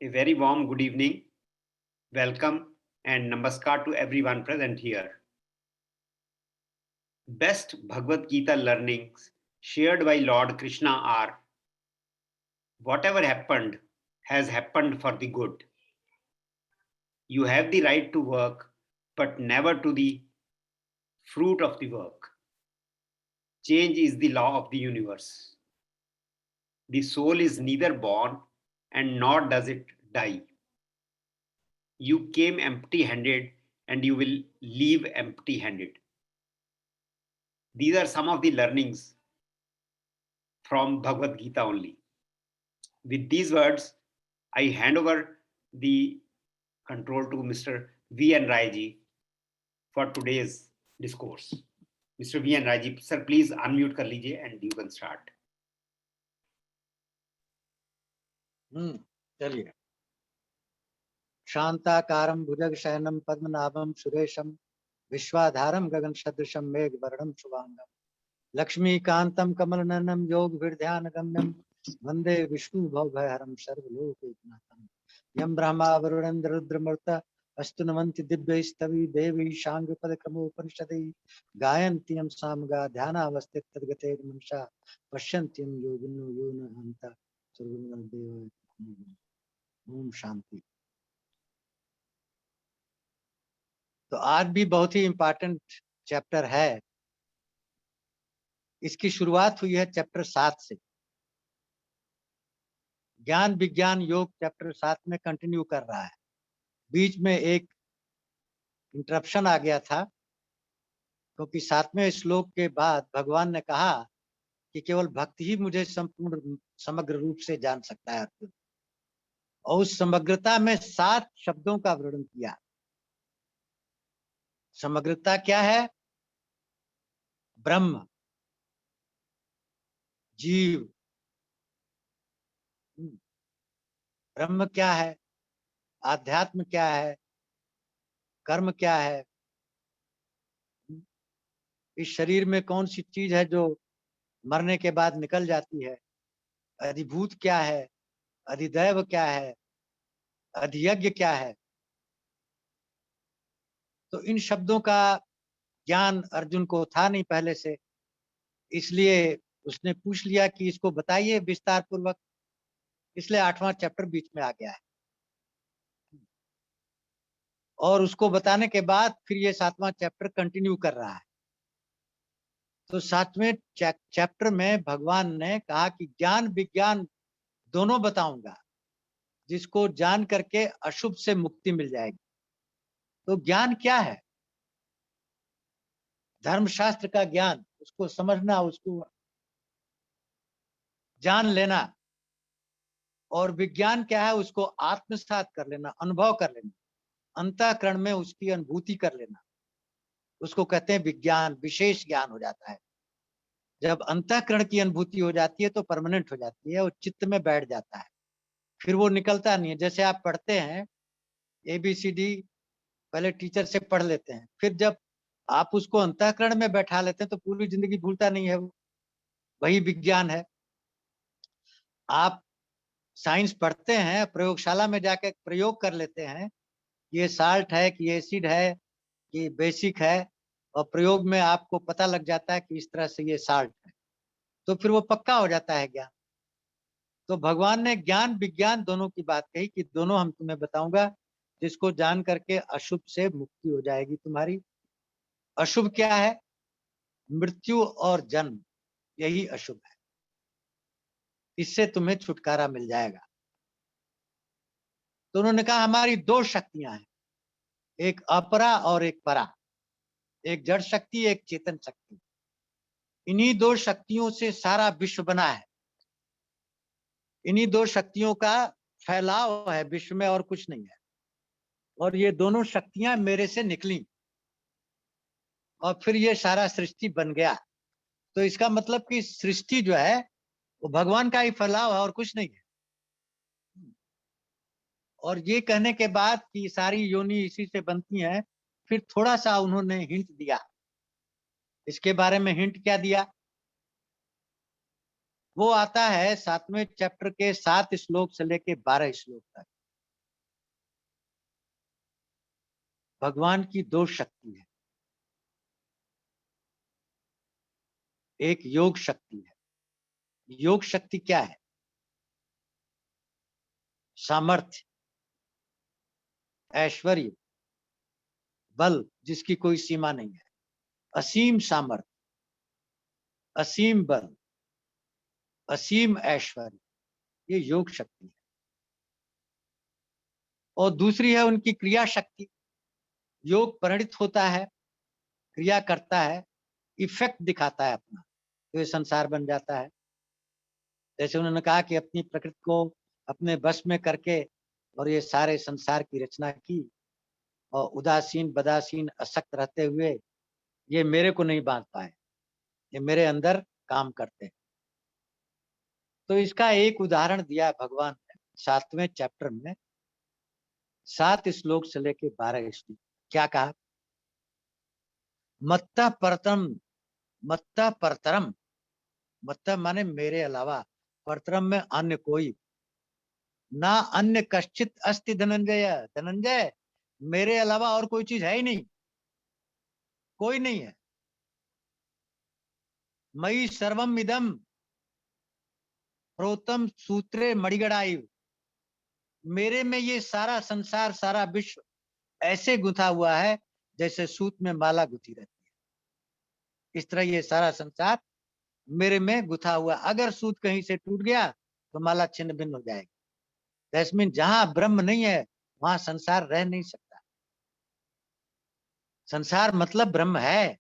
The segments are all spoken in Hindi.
A very warm good evening, welcome, and namaskar to everyone present here. Best Bhagavad Gita learnings shared by Lord Krishna are: whatever happened has happened for the good. You have the right to work, but never to the fruit of the work. Change is the law of the universe. The soul is neither born and nor does it die. You came empty handed and you will leave empty handed. These are some of the learnings from Bhagavad Gita only. With these words, I hand over the control to Mr. V.N. Rai for today's discourse. Mr. V.N. Rai, sir, please unmute कर लीजिए and you can start. चलिए। शांताकारं भुजगशयनं पद्मनाभं सुरेशं विश्वाधारं गगन सदृशं मेघवर्णं शुभांगं लक्ष्मीकांतं कमलनयनं योगविध्यानगम्यं वंदे विष्णु भवभयहरं सर्वलोकैकनाथं यं ब्रह्मा वरुणेन्द्र रुद्रमरुत अस्तु नमन्ति दिव्यैस्तवी देवी शांगपदक्रमोपनिषदि गायन्ति यं सामगा ध्यानावस्थित तद्गते मनसा पश्यन्ति यं योगिनो यो न हन्ता सर्वदेव। ओम शांति। तो आज भी बहुत ही इंपॉर्टेंट चैप्टर है। इसकी शुरुआत हुई है चैप्टर 7 से। ज्ञान विज्ञान योग चैप्टर 7 में कंटिन्यू कर रहा है। बीच में एक इंटरप्शन आ गया था, क्योंकि 7वें श्लोक के बाद भगवान ने कहा कि केवल भक्ति ही मुझे संपूर्ण समग्र रूप से जान सकता है अर्जुन। और उस समग्रता में 7 शब्दों का वर्णन किया। समग्रता क्या है? ब्रह्म, जीव। ब्रह्म क्या है, आध्यात्म क्या है, कर्म क्या है, इस शरीर में कौन सी चीज है जो मरने के बाद निकल जाती है, अधिभूत क्या है, अधिदैव क्या है, अधियज्ञ क्या है। तो इन शब्दों का ज्ञान अर्जुन को था नहीं पहले से, इसलिए उसने पूछ लिया कि इसको बताइए विस्तार पूर्वक। इसलिए 8वां चैप्टर बीच में आ गया है। और उसको बताने के बाद फिर ये 7वां चैप्टर कंटिन्यू कर रहा है। तो 7वें चैप्टर में भगवान ने कहा कि ज्ञान विज्ञान दोनों बताऊंगा, जिसको जान करके अशुभ से मुक्ति मिल जाएगी। तो ज्ञान क्या है? धर्मशास्त्र का ज्ञान, उसको समझना, उसको जान लेना। और विज्ञान क्या है? उसको आत्मसात कर लेना, अनुभव कर लेना, अंतःकरण में उसकी अनुभूति कर लेना। उसको कहते हैं विज्ञान। विशेष ज्ञान हो जाता है। जब अंतःकरण की अनुभूति हो जाती है तो परमानेंट हो जाती है और चित्त में बैठ जाता है, फिर वो निकलता नहीं है। जैसे आप पढ़ते हैं ABCD, पहले टीचर से पढ़ लेते हैं, फिर जब आप उसको अंतःकरण में बैठा लेते हैं तो पूरी जिंदगी भूलता नहीं है वो। वही विज्ञान है। आप साइंस पढ़ते हैं, प्रयोगशाला में जाकर प्रयोग कर लेते हैं, ये साल्ट है कि एसिड है कि बेसिक है, और प्रयोग में आपको पता लग जाता है कि इस तरह से ये साल्ट है, तो फिर वो पक्का हो जाता है ज्ञान। तो भगवान ने ज्ञान विज्ञान दोनों की बात कही कि दोनों हम तुम्हें बताऊंगा, जिसको जान करके अशुभ से मुक्ति हो जाएगी तुम्हारी। अशुभ क्या है? मृत्यु और जन्म, यही अशुभ है। इससे तुम्हें छुटकारा मिल जाएगा। तो उन्होंने कहा हमारी 2 शक्तियां हैं, एक अपरा और एक परा, एक जड़ शक्ति, एक चेतन शक्ति। इन्हीं 2 शक्तियों से सारा विश्व बना है। इन्हीं 2 शक्तियों का फैलाव है विश्व में, और कुछ नहीं है। और ये दोनों शक्तियां मेरे से निकली और फिर ये सारा सृष्टि बन गया। तो इसका मतलब कि सृष्टि जो है वो भगवान का ही फैलाव है और कुछ नहीं है। और ये कहने के बाद कि सारी योनि इसी से बनती हैं, फिर थोड़ा सा उन्होंने हिंट दिया। इसके बारे में हिंट क्या दिया? वो आता है 7वें चैप्टर के 7 श्लोक से लेके 12 श्लोक तक। भगवान की दो शक्ति है, एक योग शक्ति है। योग शक्ति क्या है? सामर्थ्य, ऐश्वर्य, बल जिसकी कोई सीमा नहीं है, असीम सामर्थ्य, असीम बल, असीम ऐश्वर्य, ये योग शक्ति है। और दूसरी है उनकी क्रिया शक्ति। योग परिणित होता है, क्रिया करता है, इफेक्ट दिखाता है अपना, तो ये संसार बन जाता है। जैसे उन्होंने कहा कि अपनी प्रकृति को अपने बस में करके और ये सारे संसार की रचना की, और उदासीन बदासीन असक्त रहते हुए ये मेरे को नहीं बांध पाए, ये मेरे अंदर काम करते हैं। तो इसका एक उदाहरण दिया भगवान ने 7वें चैप्टर में, 7 श्लोक से लेके 12 श्लोक। क्या कहा? मत्ता परतरम, मत्ता परतरम, मत्ता माने मेरे अलावा, परतरम में अन्य कोई, ना अन्य कश्चित अस्ति धनंजय। धनंजय, मेरे अलावा और कोई चीज है ही नहीं, कोई नहीं है। मयि सर्वम इदम प्रोतम सूत्रे मणिगणायु, मेरे में ये सारा संसार, सारा विश्व ऐसे गुंथा हुआ है जैसे सूत में माला गुथी रहती है। इस तरह ये सारा संसार मेरे में गुथा हुआ। अगर सूत कहीं से टूट गया तो माला छिन्न भिन्न हो जाएगी। दैट्स मीन जहां ब्रह्म नहीं है वहां संसार रह नहीं सकता। संसार मतलब ब्रह्म है।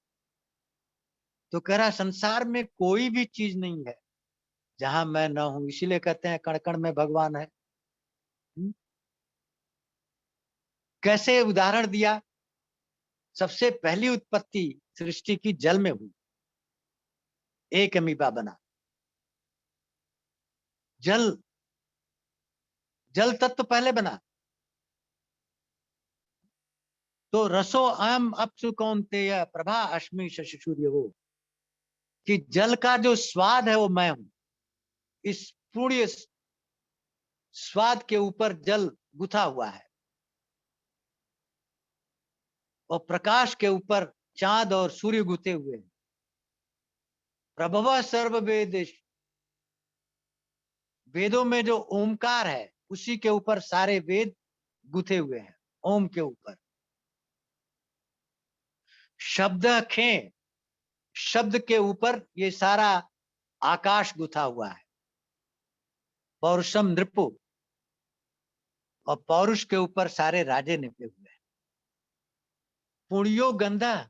तो कह रहा संसार में कोई भी चीज नहीं है जहां मैं न हूं, इसीलिए कहते हैं कण कण में भगवान है। कैसे उदाहरण दिया? सबसे पहली उत्पत्ति सृष्टि की जल में हुई, एक अमीबा बना। जल, जल तत्व पहले बना। तो रसो अयम अपसु कौन्तेय प्रभा अश्मि शशि सूर्य, वो कि जल का जो स्वाद है वो मैं हूं। इस पूर्ण स्वाद के ऊपर जल गुथा हुआ है, और प्रकाश के ऊपर चांद और सूर्य गुथे हुए हैं। प्रभव सर्व वेदेश, वेदों में जो ओमकार है उसी के ऊपर सारे वेद गुथे हुए हैं, ओम के ऊपर। शब्द खे, शब्द के ऊपर ये सारा आकाश गुथा हुआ है। पौरुषम नृपु, और पौरुष के ऊपर सारे राजे निपे हुए हैं। पुण्यो गंधा,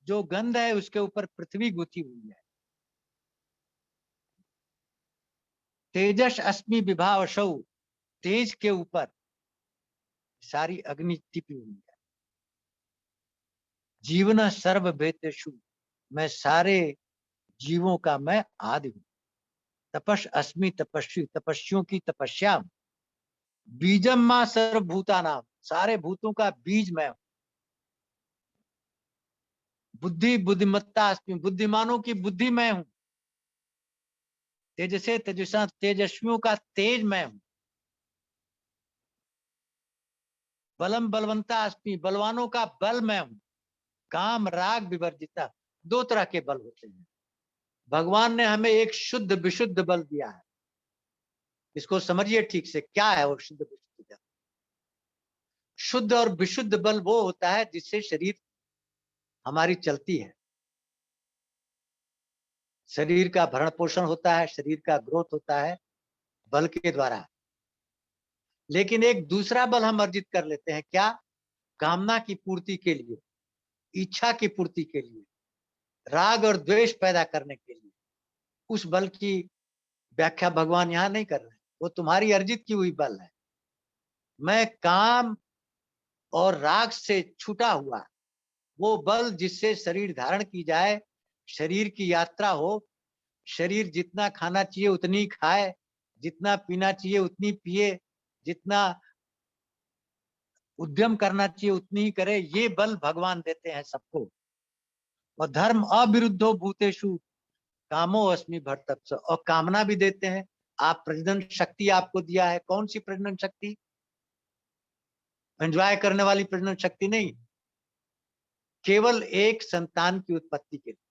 जो गंध है उसके ऊपर पृथ्वी गुथी हुई है। तेजस अस्मि विभावशौ, तेज के ऊपर सारी अग्नि टिपी हुई है। जीवन सर्व भेदेषु, मैं सारे जीवों का मैं आदि हूं। तपस अस्मि तपस्वी, तपस्वियों की तपस्या। बीजम मां सर्वभूता नाम, सारे भूतों का बीज मैं हूं। बुद्धि बुद्धिमत्ता अस्मि, बुद्धिमानों की बुद्धि मैं हूं। तेजसे तेजसा, तेजस्वियों का तेज मैं हूं। बलम बलवंता अस्मि, बलवानों का बल मैं हूं। काम राग विवर्जिता, दो तरह के बल होते हैं। भगवान ने हमें एक शुद्ध विशुद्ध बल दिया है। इसको समझिए ठीक से, क्या है वो शुद्ध विशुद्ध बल? शुद्ध और विशुद्ध बल वो होता है जिससे शरीर हमारी चलती है, शरीर का भरण पोषण होता है, शरीर का ग्रोथ होता है बल के द्वारा। लेकिन एक दूसरा बल हम अर्जित कर लेते हैं, क्या? कामना की पूर्ति के लिए, इच्छा की पूर्ति के लिए, राग और द्वेष पैदा करने के लिए। उस बल की व्याख्या भगवान यहाँ नहीं कर रहे हैं, वो तुम्हारी अर्जित की हुई बल है। मैं काम और राग से छूटा हुआ वो बल जिससे शरीर धारण की जाए, शरीर की यात्रा हो, शरीर जितना खाना चाहिए उतनी खाए, जितना पीना चाहिए उतनी पिए, जितना उद्यम करना चाहिए उतनी ही करे, ये बल भगवान देते हैं सबको। और धर्म अविरुद्धो भूतेषु कामो अस्मि भरतप्स, और कामना भी देते हैं। आप प्रजनन शक्ति आपको दिया है, कौन सी प्रजनन शक्ति? एंजॉय करने वाली प्रजनन शक्ति नहीं, केवल एक संतान की उत्पत्ति के लिए।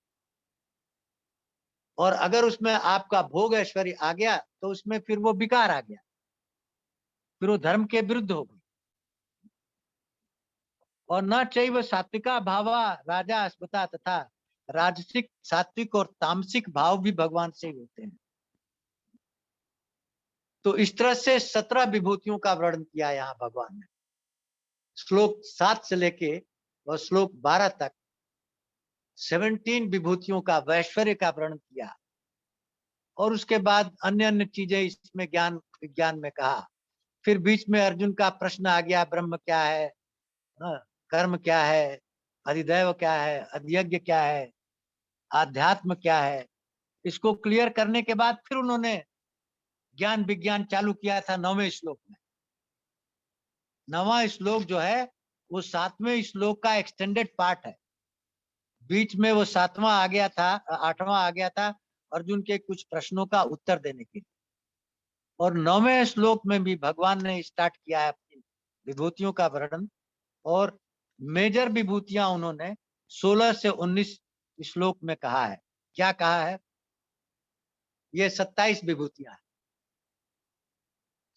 और अगर उसमें आपका भोग ऐश्वर्य आ गया तो उसमें फिर वो विकार आ गया, फिर वो धर्म के विरुद्ध हो गई। और न चैव सात्विका भावा राजा स्मृता, तथा राजसिक, सात्विक और तामसिक भाव भी भगवान से ही होते हैं। तो इस तरह से 17 विभूतियों का वर्णन किया यहाँ भगवान ने। श्लोक 7 से लेके और श्लोक 12 तक 17 विभूतियों का, वैश्वर्य का वर्णन किया। और उसके बाद अन्य अन्य चीजें इसमें ज्ञान विज्ञान में कहा। फिर बीच में अर्जुन का प्रश्न आ गया, ब्रह्म क्या है, कर्म क्या है, अधिदैव क्या है, अधियज्ञ क्या है, आध्यात्म क्या है। इसको क्लियर करने के बाद फिर उन्होंने ज्ञान विज्ञान चालू किया था 9वें श्लोक में। 9वां श्लोक जो है वो 7वें श्लोक का एक्सटेंडेड पार्ट है। बीच में वो 7वां आ गया था, 8वां आ गया था अर्जुन के कुछ प्रश्नों का उत्तर देने के लिए। और 9वें श्लोक में भी भगवान ने स्टार्ट किया है अपनी विभूतियों का वर्णन। और मेजर विभूतियां उन्होंने 16 से 19 श्लोक में कहा है। क्या कहा है? ये 27 विभूतियां हैं।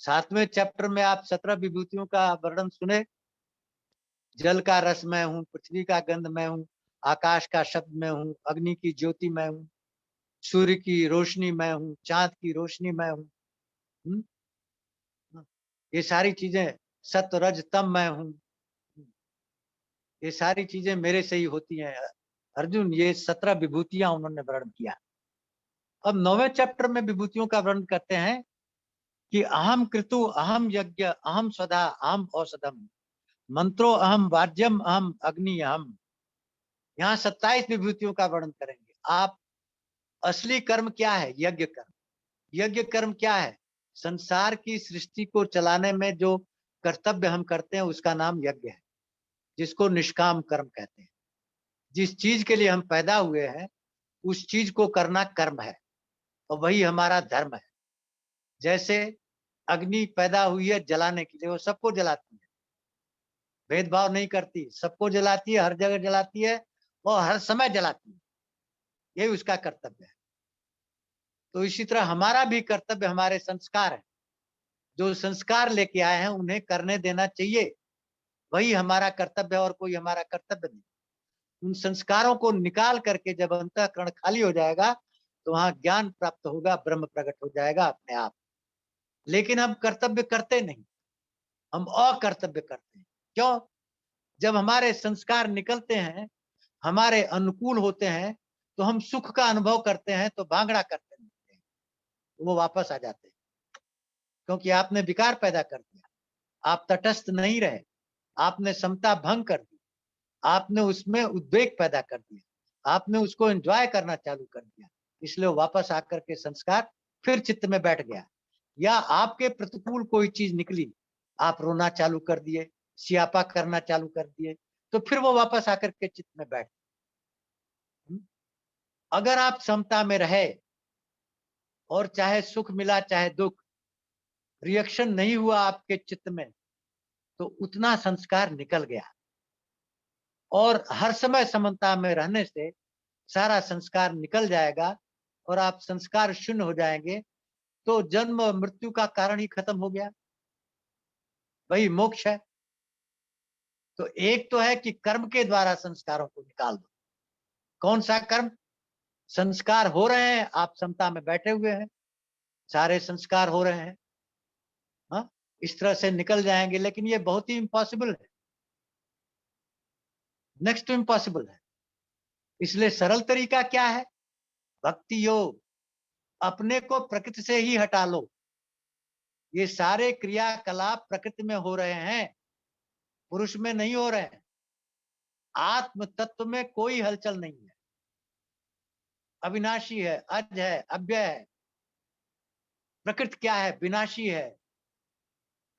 7वें चैप्टर में आप 17 विभूतियों का वर्णन सुने। जल का रस मैं हूँ, पृथ्वी का गंध मैं हूँ, आकाश का शब्द मैं हूँ, अग्नि की ज्योति मैं हूँ, सूर्य की रोशनी मैं हूँ, चांद की रोशनी मैं हूँ। ये सारी चीजें, सत्व रज तम मैं हूँ, ये सारी चीजें मेरे से ही होती हैं। अर्जुन, ये 17 विभूतियां उन्होंने वर्णन किया। अब 9वें चैप्टर में विभूतियों का वर्णन करते हैं कि अहम कृतु, अहम यज्ञ, अहम स्वधा, अहम औषधम, मंत्रो अहम वाद्यम, अहम अग्नि अहम। यहाँ 27 विभूतियों का वर्णन करेंगे। आप असली कर्म क्या है? यज्ञ कर्म। यज्ञ कर्म क्या है? संसार की सृष्टि को चलाने में जो कर्तव्य हम करते हैं उसका नाम यज्ञ है, जिसको निष्काम कर्म कहते हैं। जिस चीज के लिए हम पैदा हुए हैं उस चीज को करना कर्म है, और वही हमारा धर्म है। जैसे अग्नि पैदा हुई है जलाने के लिए, वो सबको जलाती है, भेदभाव नहीं करती, सबको जलाती है, हर जगह जलाती है और हर समय जलाती है। यही उसका कर्तव्य है। तो इसी तरह हमारा भी कर्तव्य, हमारे संस्कार है, जो संस्कार लेके आए हैं उन्हें करने देना चाहिए। वही हमारा कर्तव्य है और कोई हमारा कर्तव्य नहीं। उन संस्कारों को निकाल करके जब अंतःकरण खाली हो जाएगा तो वहां ज्ञान प्राप्त होगा, ब्रह्म प्रकट हो जाएगा अपने आप। लेकिन हम कर्तव्य करते नहीं, हम अकर्तव्य करते हैं। क्यों? जब हमारे संस्कार निकलते हैं, हमारे अनुकूल होते हैं, तो हम सुख का अनुभव करते हैं तो भांगड़ा करते हैं, वो वापस आ जाते हैं। क्योंकि आपने विकार पैदा कर दिया, आप तटस्थ नहीं रहे, आपने समता भंग कर दी, आपने उसमें उद्वेग पैदा कर दिया, आपने उसको एंजॉय करना चालू कर दिया। इसलिए वापस आकर के संस्कार फिर चित्त में बैठ गया। या आपके प्रतिकूल कोई चीज निकली, आप रोना चालू कर दिए, सियापा करना चालू कर दिए, तो फिर वो वापस आकर के चित्त में बैठ। अगर आप समता में रहे और चाहे सुख मिला चाहे दुख, रिएक्शन नहीं हुआ आपके चित्त में, तो उतना संस्कार निकल गया। और हर समय समता में रहने से सारा संस्कार निकल जाएगा और आप संस्कार शून्य हो जाएंगे, तो जन्म और मृत्यु का कारण ही खत्म हो गया, वही मोक्ष है। तो एक तो है कि कर्म के द्वारा संस्कारों को निकाल दो। कौन सा कर्म? संस्कार हो रहे हैं, आप समता में बैठे हुए हैं, सारे संस्कार हो रहे हैं, हाँ, इस तरह से निकल जाएंगे। लेकिन ये बहुत ही इम्पॉसिबल है, नेक्स्ट टू इम्पॉसिबल है। इसलिए सरल तरीका क्या है? भक्ति योग। अपने को प्रकृति से ही हटा लो। ये सारे क्रियाकलाप प्रकृति में हो रहे हैं, पुरुष में नहीं हो रहे हैं। आत्म तत्व में कोई हलचल नहीं है, अविनाशी है, अज है, अव्यय है। प्रकृति क्या है? विनाशी है,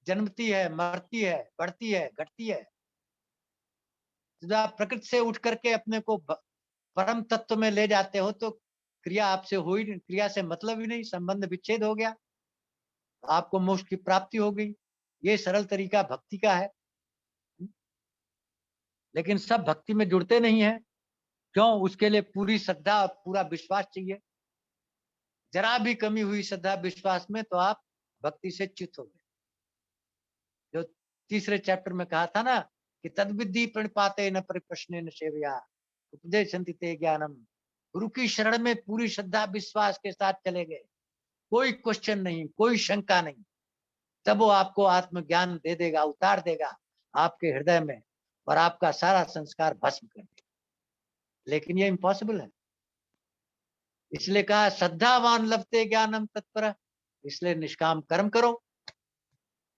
जन्मती है, मरती है, बढ़ती है, घटती है। जब आप प्रकृति से उठ करके अपने को परम तत्व में ले जाते हो तो क्रिया आपसे हो ही नहीं, क्रिया से मतलब ही नहीं, संबंध विच्छेद हो गया, आपको मोक्ष की प्राप्ति हो गई। ये सरल तरीका भक्ति का है। लेकिन सब भक्ति में जुड़ते नहीं है। क्यों? उसके लिए पूरी श्रद्धा और पूरा विश्वास चाहिए। जरा भी कमी हुई श्रद्धा विश्वास में तो आप भक्ति से च्युत हो गए। जो तीसरे चैप्टर में कहा था ना कि तद्विद्धि प्रणिपाते न परिप्रश्नेन सेवया उपदेशन्ति ते ज्ञानम। गुरु की शरण में पूरी श्रद्धा विश्वास के साथ चले गए, कोई क्वेश्चन नहीं, कोई शंका नहीं, तब वो आपको आत्मज्ञान दे देगा, उतार देगा आपके हृदय में और आपका सारा संस्कार भस्म कर देगा। लेकिन ये इम्पॉसिबल है। इसलिए कहा श्रद्धावान लभते ज्ञानम तत्पर, इसलिए निष्काम कर्म करो,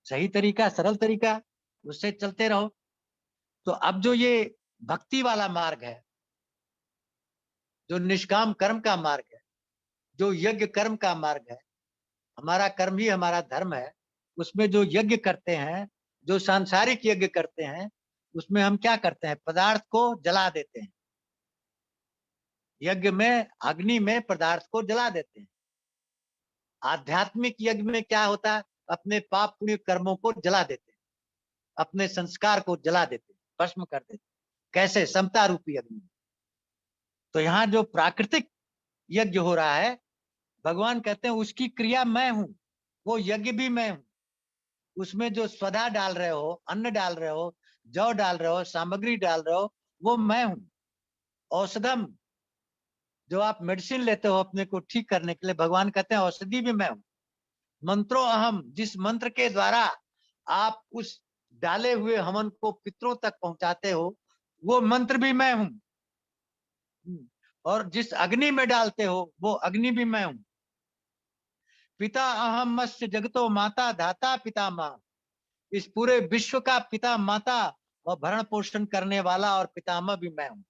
सही तरीका, सरल तरीका, उससे चलते रहो। तो अब जो ये भक्ति वाला मार्ग है, जो निष्काम कर्म का मार्ग है, जो यज्ञ कर्म का मार्ग है, हमारा कर्म ही हमारा धर्म है। उसमें जो यज्ञ करते हैं, जो सांसारिक यज्ञ करते हैं, उसमें हम क्या करते हैं? पदार्थ को जला देते हैं। यज्ञ में अग्नि में पदार्थ को जला देते हैं। आध्यात्मिक यज्ञ में क्या होता है? अपने पाप पुण्य कर्मों को जला देते हैं, अपने संस्कार को जला देते हैं, भस्म कर देते हैं। कैसे? समता रूपी अग्नि। तो यहाँ जो प्राकृतिक यज्ञ हो रहा है, भगवान कहते हैं उसकी क्रिया मैं हूं, वो यज्ञ भी मैं हूं। उसमें जो स्वधा डाल रहे हो, अन्न डाल रहे हो, जौ डाल रहे हो, सामग्री डाल रहे हो, वो मैं हूं। औषधम, जो आप मेडिसिन लेते हो अपने को ठीक करने के लिए, भगवान कहते हैं औषधि भी मैं हूं। मंत्रो अहम, जिस मंत्र के द्वारा आप उस डाले हुए हवन को पितरों तक पहुंचाते हो, वो मंत्र भी मैं हूं। और जिस अग्नि में डालते हो, वो अग्नि भी मैं हूं। पिता अहम मत्स्य जगतो माता धाता पिता मां, इस पूरे विश्व का पिता माता और भरण पोषण करने वाला और पितामह भी मैं हूं।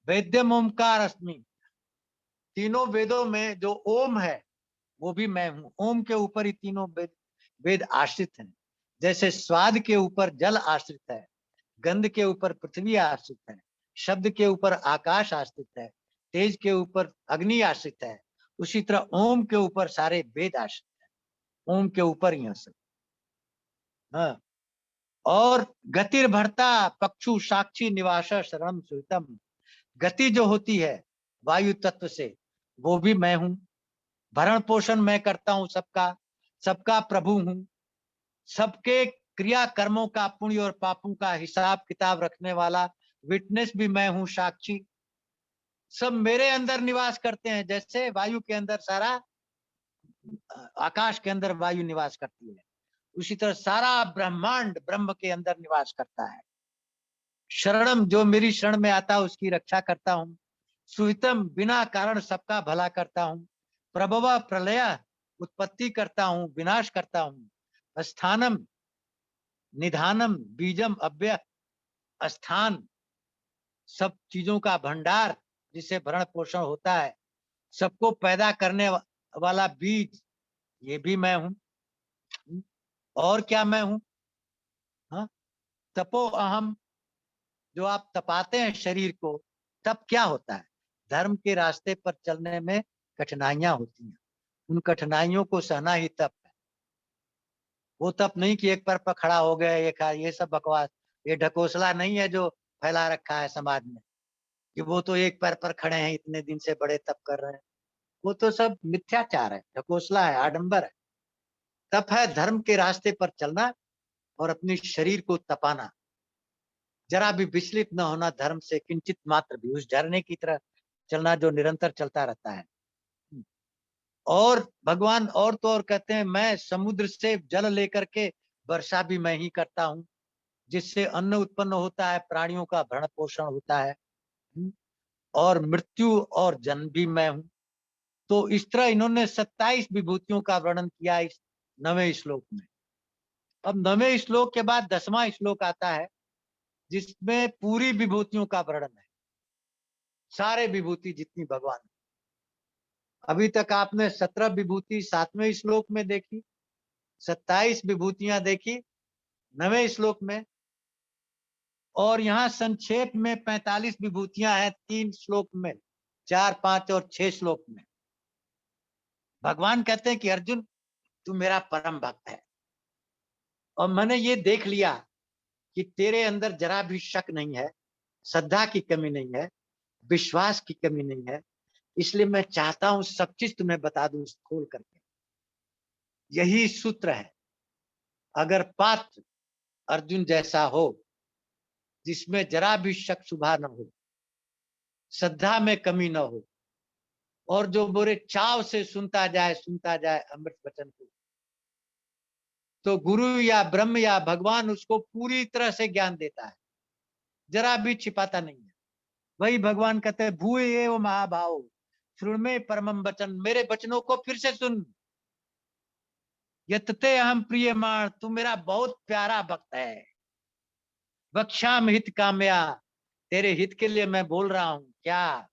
वेद्यम ओमकार अस्मि, तीनों वेदों में जो ओम है वो भी मैं हूं। ओम के ऊपर ही तीनों वेद आश्रित हैं। जैसे स्वाद के ऊपर जल आश्रित है, गंध के ऊपर पृथ्वी आश्रित है, शब्द के ऊपर आकाश आश्रित है, तेज के ऊपर अग्नि आश्रित है, उसी तरह ओम के ऊपर सारे वेद आश्रित है। ओम के ऊपर ही सब। हाँ। और गतिर भरता पक्षु साक्षी निवास शरणम सुहितम, गति जो होती है वायु तत्व से, वो भी मैं हूं। भरण पोषण मैं करता हूं सबका, सबका प्रभु हूं। सबके क्रिया कर्मों का, पुण्य और पापों का हिसाब किताब रखने वाला विटनेस भी मैं हूं, साक्षी। सब मेरे अंदर निवास करते हैं। जैसे वायु के अंदर सारा, आकाश के अंदर वायु निवास करती है, उसी तरह सारा ब्रह्मांड ब्रह्म के अंदर निवास करता है। शरणम, जो मेरी शरण में आता है उसकी रक्षा करता हूँ। सुहितम, बिना कारण सबका भला करता हूँ। प्रभव प्रलय, उत्पत्ति करता हूँ, विनाश करता हूँ। स्थानम, निधानम, बीजम अव्यय, स्थान, सब चीजों का भंडार जिससे भरण पोषण होता है, सबको पैदा करने वाला बीज, ये भी मैं हूं। और क्या मैं हूं? हाँ? तपो अहम, जो आप तपाते हैं शरीर को, तब क्या होता है? धर्म के रास्ते पर चलने में कठिनाइयां होती हैं, उन कठिनाइयों को सहना ही तप है। वो तप नहीं कि एक पैर पर खड़ा हो गए, ये सब बकवास, ये ढकोसला नहीं है जो फैला रखा है समाज में कि वो तो एक पैर पर खड़े हैं, इतने दिन से बड़े तप कर रहे हैं। वो तो सब मिथ्याचार है, ढकोसला है, आडंबर है। तप है धर्म के रास्ते पर चलना और अपने शरीर को तपाना, जरा भी विचलित न होना धर्म से किंचित मात्र भी, उस झरने की तरह चलना जो निरंतर चलता रहता है। और भगवान और तो और कहते हैं, मैं समुद्र से जल लेकर के वर्षा भी मैं ही करता हूँ, जिससे अन्न उत्पन्न होता है, प्राणियों का भरण पोषण होता है। और मृत्यु और जन्म भी मैं हूँ। तो इस तरह इन्होंने 27 विभूतियों का वर्णन किया इस 9वें श्लोक में। अब 9वें श्लोक के बाद 10वां श्लोक आता है, जिसमें पूरी विभूतियों का वर्णन है, सारे विभूति जितनी भगवान। अभी तक आपने 17 विभूति 7वें श्लोक में देखी, 27 विभूतियां देखी 9वें श्लोक में, और यहाँ संक्षेप में 45 विभूतियां हैं 3 श्लोक में, 4, 5 और 6 श्लोक में। भगवान कहते हैं कि अर्जुन, तू मेरा परम भक्त है और मैंने ये देख लिया कि तेरे अंदर जरा भी शक नहीं है, श्रद्धा की कमी नहीं है, विश्वास की कमी नहीं है, इसलिए मैं चाहता हूं सब चीज तुम्हें बता दूं खोल करके। यही सूत्र है। अगर पात्र अर्जुन जैसा हो, जिसमें जरा भी शक शुबा न हो, श्रद्धा में कमी न हो, और जो बुरे चाव से सुनता जाए अमृत वचन को, तो गुरु या ब्रह्म या भगवान उसको पूरी तरह से ज्ञान देता है, जरा भी छिपाता नहीं है। वही भगवान कहते हैं भूये एव महाभाव श्रृणु परमम वचन, मेरे वचनों को फिर से सुन। यत्ते अहम प्रियमाण, तू मेरा बहुत प्यारा भक्त है। वक्षाम हित कामया, तेरे हित के लिए मैं बोल रहा हूं। क्या,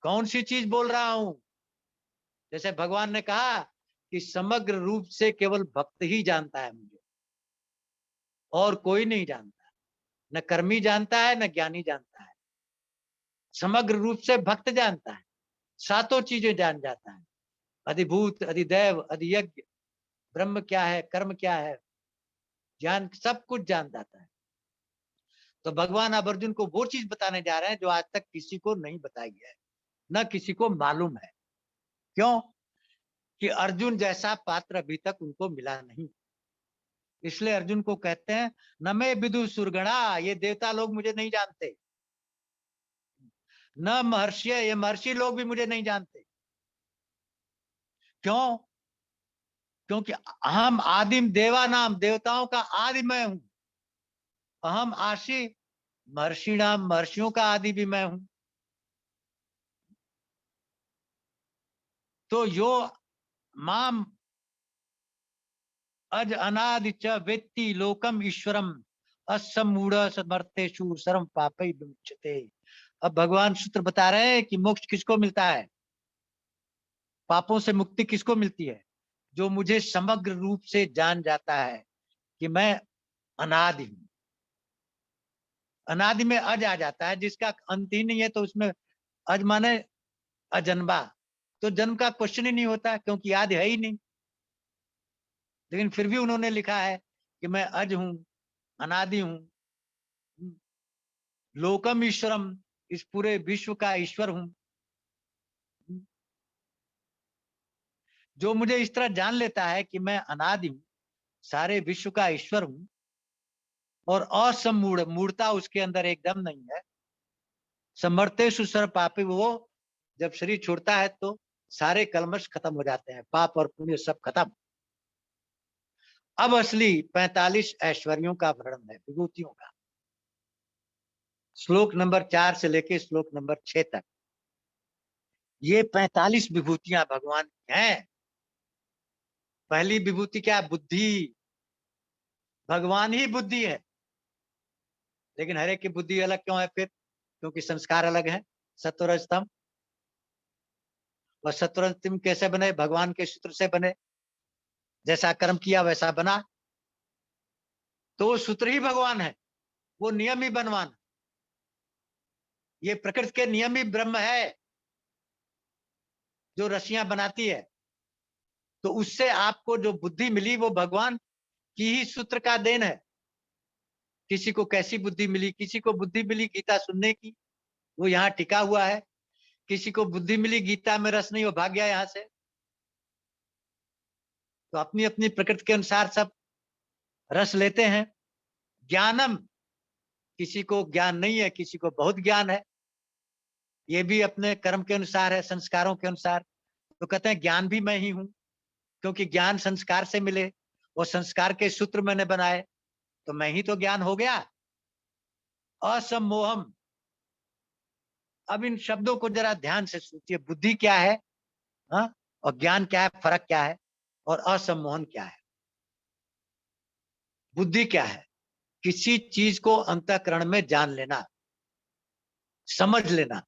कौन सी चीज बोल रहा हूं? जैसे भगवान ने कहा कि समग्र रूप से केवल भक्त ही जानता है मुझे, और कोई नहीं जानता। न कर्मी जानता है, न ज्ञानी जानता है। समग्र रूप से भक्त जानता है, सातों चीजें जान जाता है। अधिभूत, अधिदैव, अधियज्ञ, ब्रह्म क्या है, कर्म क्या है, ज्ञान, सब कुछ जान जाता है। तो भगवान अब अर्जुन को वो चीज बताने जा रहे हैं जो आज तक किसी को नहीं बताई गया है, न किसी को मालूम है। क्यों? कि अर्जुन जैसा पात्र अभी तक उनको मिला नहीं। इसलिए अर्जुन को कहते हैं न मैं विदु सुरगणा, ये देवता लोग मुझे नहीं जानते, न महर्षि, ये महर्षि लोग भी मुझे नहीं जानते। क्यों? क्योंकि अहम आदिम देवा नाम, देवताओं का आदि मैं हूं। अहम आशी महर्षि नाम, महर्षियों का आदि भी मैं हूं। तो यो माम अज अनादि च वेत्ति लोकम ईश्वरम असमूढ़ समर्थेषु सर्व पापै विमुच्यते। अब भगवान सूत्र बता रहे हैं कि मोक्ष किसको मिलता है, पापों से मुक्ति किसको मिलती है? जो मुझे समग्र रूप से जान जाता है कि मैं अनादि हूं। अनादि में अज आ जाता है, जिसका अंत ही नहीं है, तो उसमें अज माने अजन्मा, तो जन्म का क्वेश्चन ही नहीं होता, क्योंकि आदि है ही नहीं। लेकिन फिर भी उन्होंने लिखा है कि मैं अज हूं, अनादि हूं, लोकम ईश्वरम, इस पूरे विश्व का ईश्वर हूं। जो मुझे इस तरह जान लेता है कि मैं अनादि हूं, सारे विश्व का ईश्वर हूं, और असमूढ़, मूढ़ता उसके अंदर एकदम नहीं है। समर्थेषु सर्व पापी, वो जब शरीर छोड़ता है तो सारे कलमश खत्म हो जाते हैं, पाप और पुण्य सब खत्म। अब असली 45 ऐश्वर्यों का वर्णन है, विभूतियों का। श्लोक नंबर 4 से लेके श्लोक नंबर 6 तक ये 45 विभूतियां भगवान की हैं। पहली विभूति क्या है? बुद्धि। भगवान ही बुद्धि है, लेकिन हर एक की बुद्धि अलग क्यों है फिर? क्योंकि संस्कार अलग है। सत्वरजतम, और सत्वरजतम कैसे बने? भगवान के सूत्र से बने, जैसा कर्म किया वैसा बना। तो वो सूत्र ही भगवान है, वो नियम ही भगवान। ये प्रकृति के नियम ही ब्रह्म है, जो रस्सियां बनाती है। तो उससे आपको जो बुद्धि मिली वो भगवान की ही सूत्र का देन है। किसी को कैसी बुद्धि मिली? किसी को बुद्धि मिली गीता सुनने की, वो यहाँ टिका हुआ है। किसी को बुद्धि मिली गीता में रस नहीं, वो भाग गया यहाँ से। तो अपनी अपनी प्रकृति के अनुसार सब रस लेते हैं। ज्ञानम, किसी को ज्ञान नहीं है, किसी को बहुत ज्ञान है। ये भी अपने कर्म के अनुसार है, संस्कारों के अनुसार। तो कहते हैं ज्ञान भी मैं ही हूं, क्योंकि ज्ञान संस्कार से मिले, और संस्कार के सूत्र मैंने बनाए, तो मैं ही तो ज्ञान हो गया। असमोहम, अब इन शब्दों को जरा ध्यान से सोचिए। बुद्धि क्या है, हाँ? और ज्ञान क्या है, फर्क क्या है? और असम्मोहन क्या है? बुद्धि क्या है? किसी चीज को अंतःकरण में जान लेना, समझ लेना,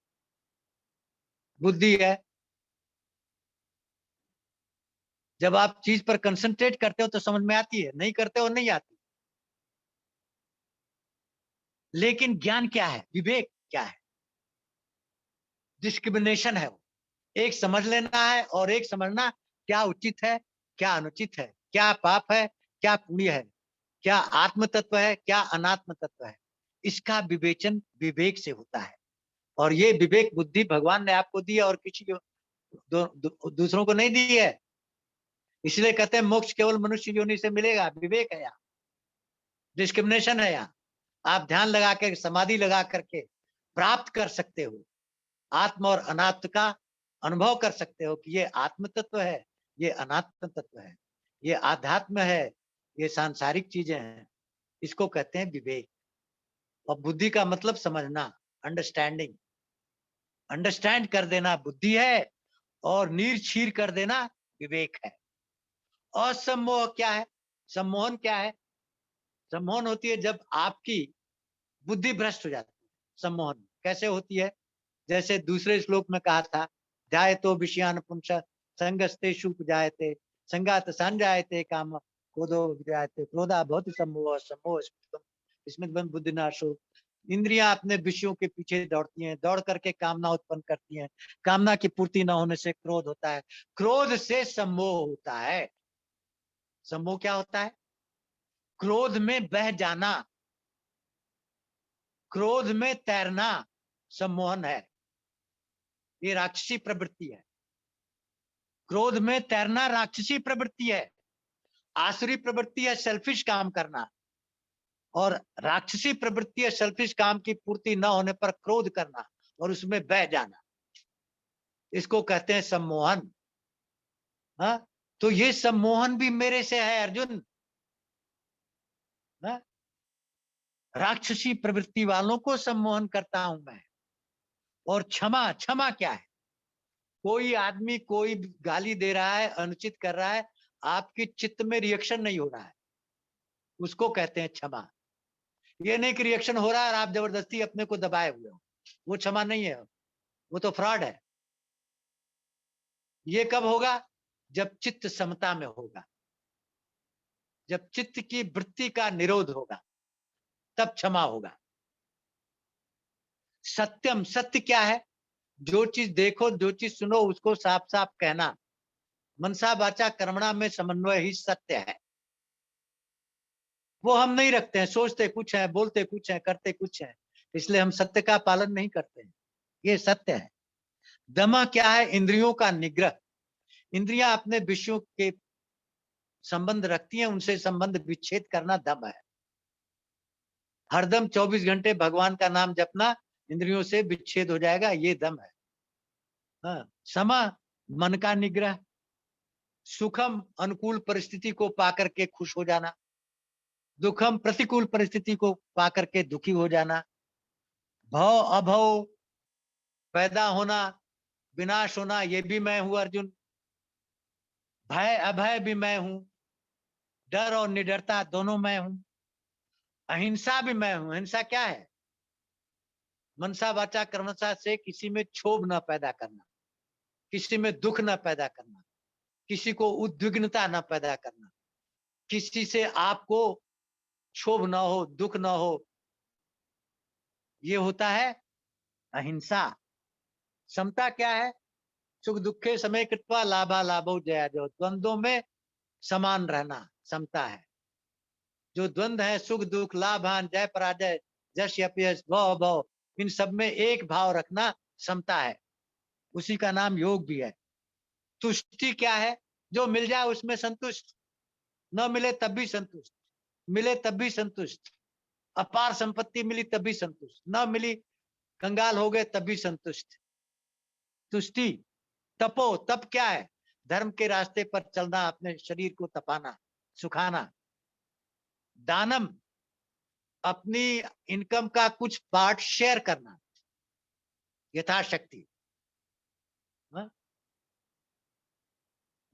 बुद्धि है। जब आप चीज पर कंसंट्रेट करते हो तो समझ में आती है, नहीं करते हो नहीं आती। लेकिन ज्ञान क्या है, विवेक क्या है? डिस्क्रिमिनेशन है वो। एक समझ लेना है, और एक समझना क्या उचित है, क्या अनुचित है, क्या पाप है, क्या पुण्य है, क्या आत्म तत्व है, क्या अनात्म तत्व है, इसका विवेचन विवेक से होता है। और ये विवेक बुद्धि भगवान ने आपको दी है और किसी को दूसरों को नहीं दी है। इसलिए कहते हैं मोक्ष केवल मनुष्य योनि से मिलेगा। विवेक है यहाँ, डिस्क्रिमिनेशन है यहाँ। आप ध्यान लगा के, समाधि लगा करके प्राप्त कर सकते हो, आत्म और अनात्म का अनुभव कर सकते हो कि ये आत्म तत्व है, ये अनात्म तत्व है, ये आध्यात्म है, ये सांसारिक चीजें हैं। इसको कहते हैं विवेक। और बुद्धि का मतलब समझना, अंडरस्टैंडिंग। अंडरस्टैंड कर देना बुद्धि है और नीर कर देना विवेक है। असम्मोह क्या है? सम्मोहन क्या है? सम्मोहन होती है जब आपकी बुद्धि भ्रष्ट हो जाती है। सम्मोहन कैसे होती है? जैसे दूसरे श्लोक में कहा था, ध्यायतो विषयान पुंस संगस्तेषु जायते संगात संजायते काम क्रोधो जायते क्रोधा भवति सम्मोह सम्मोह स्मृतिबंध बुद्धिनाशो। इंद्रियां अपने विषयों के पीछे दौड़ती हैं, दौड़ करके कामना उत्पन्न करती हैं, कामना की पूर्ति न होने से क्रोध होता है, क्रोध से सम्मोह होता है। सम्मोह क्या होता है? क्रोध में बह जाना, क्रोध में तैरना सम्मोहन है। ये राक्षसी प्रवृत्ति है। क्रोध में तैरना राक्षसी प्रवृत्ति है। आसुरी प्रवृत्ति है सेल्फिश काम करना, और राक्षसी प्रवृत्ति है सेल्फिश काम की पूर्ति न होने पर क्रोध करना और उसमें बह जाना। इसको कहते हैं सम्मोहन। हाँ, तो ये सम्मोहन भी मेरे से है अर्जुन। हाँ? राक्षसी प्रवृत्ति वालों को सम्मोहन करता हूं मैं। और क्षमा, क्षमा क्या है? कोई आदमी कोई गाली दे रहा है, अनुचित कर रहा है, आपके चित्त में रिएक्शन नहीं हो रहा है, उसको कहते हैं क्षमा। ये नहीं कि रिएक्शन हो रहा है और आप जबरदस्ती अपने को दबाए हुए हो, वो क्षमा नहीं है, वो तो फ्रॉड है। ये कब होगा? जब चित्त समता में होगा, जब चित्त की वृत्ति का निरोध होगा, तब क्षमा होगा। सत्यम, सत्य क्या है? जो चीज देखो, जो चीज सुनो, उसको साफ साफ कहना। मनसा वाचा कर्मणा में समन्वय ही सत्य है। वो हम नहीं रखते हैं, सोचते कुछ है, बोलते कुछ है, करते कुछ है, इसलिए हम सत्य का पालन नहीं करते हैं। ये सत्य है। दमा क्या है? इंद्रियों का निग्रह। इंद्रियां अपने विषयों के संबंध रखती हैं, उनसे संबंध विच्छेद करना दम है। हरदम 24 घंटे भगवान का नाम जपना, इंद्रियों से विच्छेद हो जाएगा, ये दम है। हाँ, समा मन का निग्रह। सुखम अनुकूल परिस्थिति को पाकर के खुश हो जाना, दुखम प्रतिकूल परिस्थिति को पाकर के दुखी हो जाना। भव अभव, पैदा होना विनाश होना, ये भी मैं हूं अर्जुन। भय अभय भी मैं हूं, डर और निडरता दोनों मैं हूं। अहिंसा भी मैं हूं। अहिंसा क्या है? मनसा वाचा कर्मसा से किसी में क्षोभ न पैदा करना, किसी में दुख न पैदा करना, किसी को उद्विग्नता न पैदा करना, किसी से आपको क्षोभ न हो, दुख न हो, ये होता है अहिंसा। समता क्या है? सुख दुखे समय कृत्वा लाभा लाभो जया जो, द्वंद्वों में समान रहना समता है। जो द्वंद्व है, सुख दुख, लाभ हानि, जय पराजय, यश अपयश, भव अभव, इन सब में एक भाव रखना समता है। उसी का नाम योग भी है। तुष्टि क्या है? जो मिल जाए उसमें संतुष्ट, न मिले तब भी संतुष्ट, मिले तब भी संतुष्ट। अपार संपत्ति मिली तब भी संतुष्ट, न मिली कंगाल हो गए तब भी संतुष्ट। तुष्टि। तपो, तप क्या है? धर्म के रास्ते पर चलना, अपने शरीर को तपाना, सुखाना। दानम, अपनी इनकम का कुछ पार्ट शेयर करना यथाशक्ति।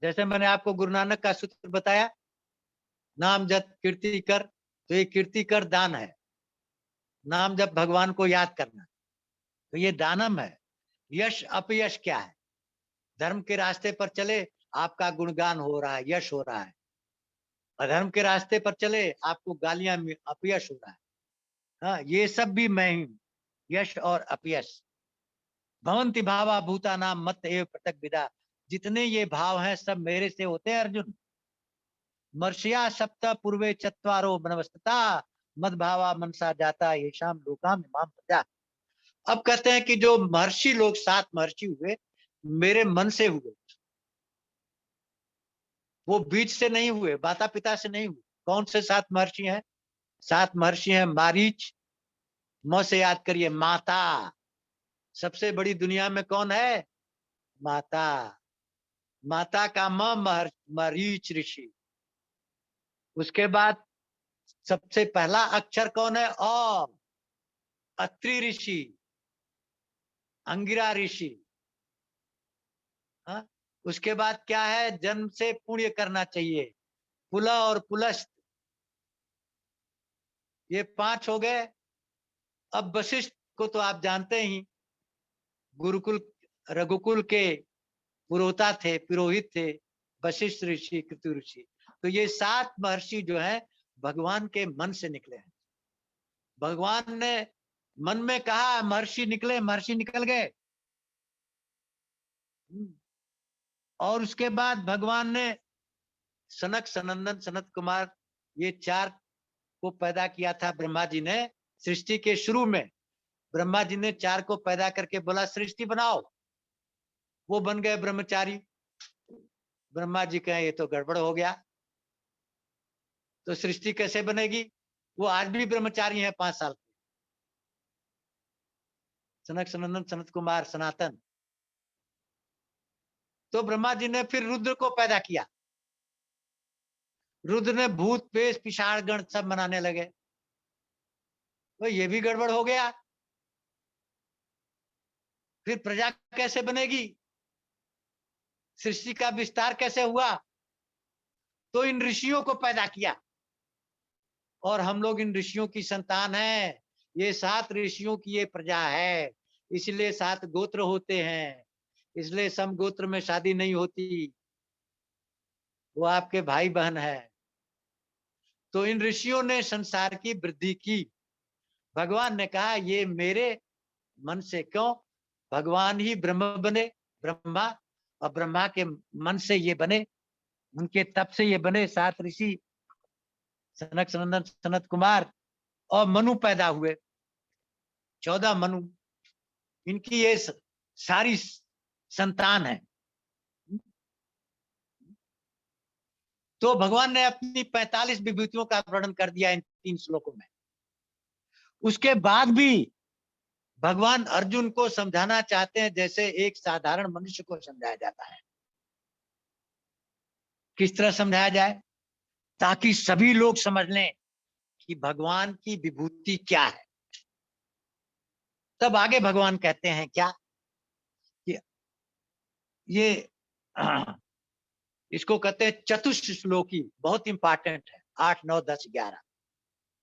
जैसे मैंने आपको गुरु नानक का सूत्र बताया, नाम जप कीर्ति कर, तो ये कीर्ति कर दान है। नाम जप भगवान को याद करना, तो ये दानम है। यश अपयश क्या है? धर्म के रास्ते पर चले, आपका गुणगान हो रहा है, यश हो रहा है। अधर्म के रास्ते पर चले, आपको गालियां, अपयश हो रहा है। हाँ, ये सब भी मैं ही हूं, यश और अपयश। भवंति भावा भूता नाम मत एव पृथक विदा। जितने ये भाव हैं सब मेरे से होते हैं अर्जुन। मर्षया सप्त पूर्वे चत्वारो मनवस्तता मदभावा मनसा जाता ये शाम लोकाम इमाम प्रजा। अब कहते हैं कि जो महर्षि लोग 7 महर्षि हुए मेरे मन से हुए, वो बीज से नहीं हुए, माता पिता से नहीं हुए। कौन से 7 महर्षि हैं? 7 महर्षि हैं मारीच, म से याद करिए, माता। सबसे बड़ी दुनिया में कौन है? माता। माता का मरीच ऋषि। उसके बाद सबसे पहला अक्षर कौन है? अ। अत्रि ऋषि, अंगिरा ऋषि। हाँ? उसके बाद क्या है? जन्म से पुण्य करना चाहिए, पुल और पुलस्त, ये 5 हो गए। अब वशिष्ठ को तो आप जानते ही, गुरुकुल रघुकुल के पुरोहिता थे, पुरोहित थे वशिष्ठ ऋषि, कृतु ऋषि। तो ये 7 महर्षि जो है भगवान के मन से निकले हैं। भगवान ने मन में कहा महर्षि निकले, महर्षि निकल गए। और उसके बाद भगवान ने सनक, सनंदन, सनत कुमार, ये 4 को पैदा किया था ब्रह्मा जी ने। सृष्टि के शुरू में ब्रह्मा जी ने 4 को पैदा करके बोला सृष्टि बनाओ, वो बन गए ब्रह्मचारी। ब्रह्मा जी कहे ये तो गड़बड़ हो गया, तो सृष्टि कैसे बनेगी? वो आज भी ब्रह्मचारी हैं 5 साल के। सनक, सनंदन, सनत कुमार, सनातन। तो ब्रह्मा जी ने फिर रुद्र को पैदा किया। रुद्र ने भूत पेश पिशाच गण सब बनाने लगे, तो ये भी गड़बड़ हो गया। फिर प्रजा कैसे बनेगी? सृष्टि का विस्तार कैसे हुआ? तो इन ऋषियों को पैदा किया, और हम लोग इन ऋषियों की संतान हैं। ये 7 ऋषियों की ये प्रजा है, इसलिए 7 गोत्र होते हैं। इसलिए सम गोत्र में शादी नहीं होती, वो आपके भाई बहन है। तो इन ऋषियों ने संसार की वृद्धि की। भगवान ने कहा ये मेरे मन से क्यों? भगवान ही ब्रह्म बने, ब्रह्मा, और ब्रह्मा के मन से ये बने, उनके तप से ये बने 7 ऋषि, सनक, सनंदन, सनत कुमार। और मनु पैदा हुए, 14 मनु। इनकी ये सारी संतान है। तो भगवान ने अपनी 45 विभूतियों का वर्णन कर दिया इन 3 श्लोकों में। उसके बाद भी भगवान अर्जुन को समझाना चाहते हैं जैसे एक साधारण मनुष्य को समझाया जाता है। किस तरह समझाया जाए? ताकि सभी लोग समझ लें कि भगवान की विभूति क्या है। तब आगे भगवान कहते हैं क्या कि ये इसको कहते हैं चतुष्ट श्लोकी, बहुत इंपॉर्टेंट है। 8, 9, 10, 11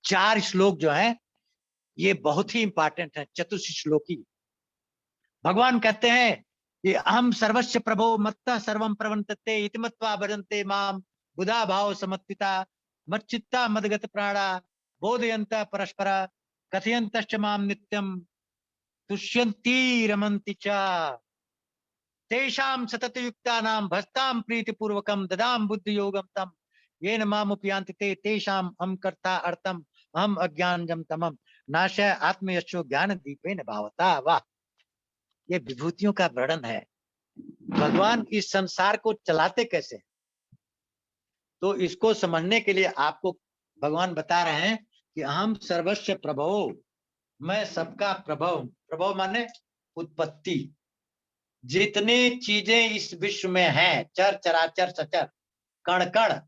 4 श्लोक जो है ये बहुत ही इंपॉर्टेंट है, चतुष्ट श्लोकी। भगवान कहते हैं कि अहम सर्वस्व प्रभो मत्तः सर्वं प्रवर्तते इति मत्वा भजन्ते माम बुधा भाव समत्विता मच्चित्ता मदगत प्राणा बोधयन्त परस्पर कथयन्तश्च माम नित्यम तुष्यन्ति रमन्ति च तेषां सततयुक्तानां भस्तां प्रीतिपूर्वकं ददाम बुद्धि योगम तम येन मामुपयान्ति ते तेषां हम कर्ता अर्थम अहम अज्ञानजं तमम नाशय आत्मयशो ज्ञान दीपेन भावता। वाह, ये विभूतियों का वर्णन है। भगवान इस संसार को चलाते कैसे? तो इसको समझने के लिए आपको भगवान बता रहे हैं कि हम सर्वस्व प्रभो, मैं सबका प्रभव। प्रभव माने उत्पत्ति। जितनी चीजें इस विश्व में हैं, चर चराचर सचर, कण कण,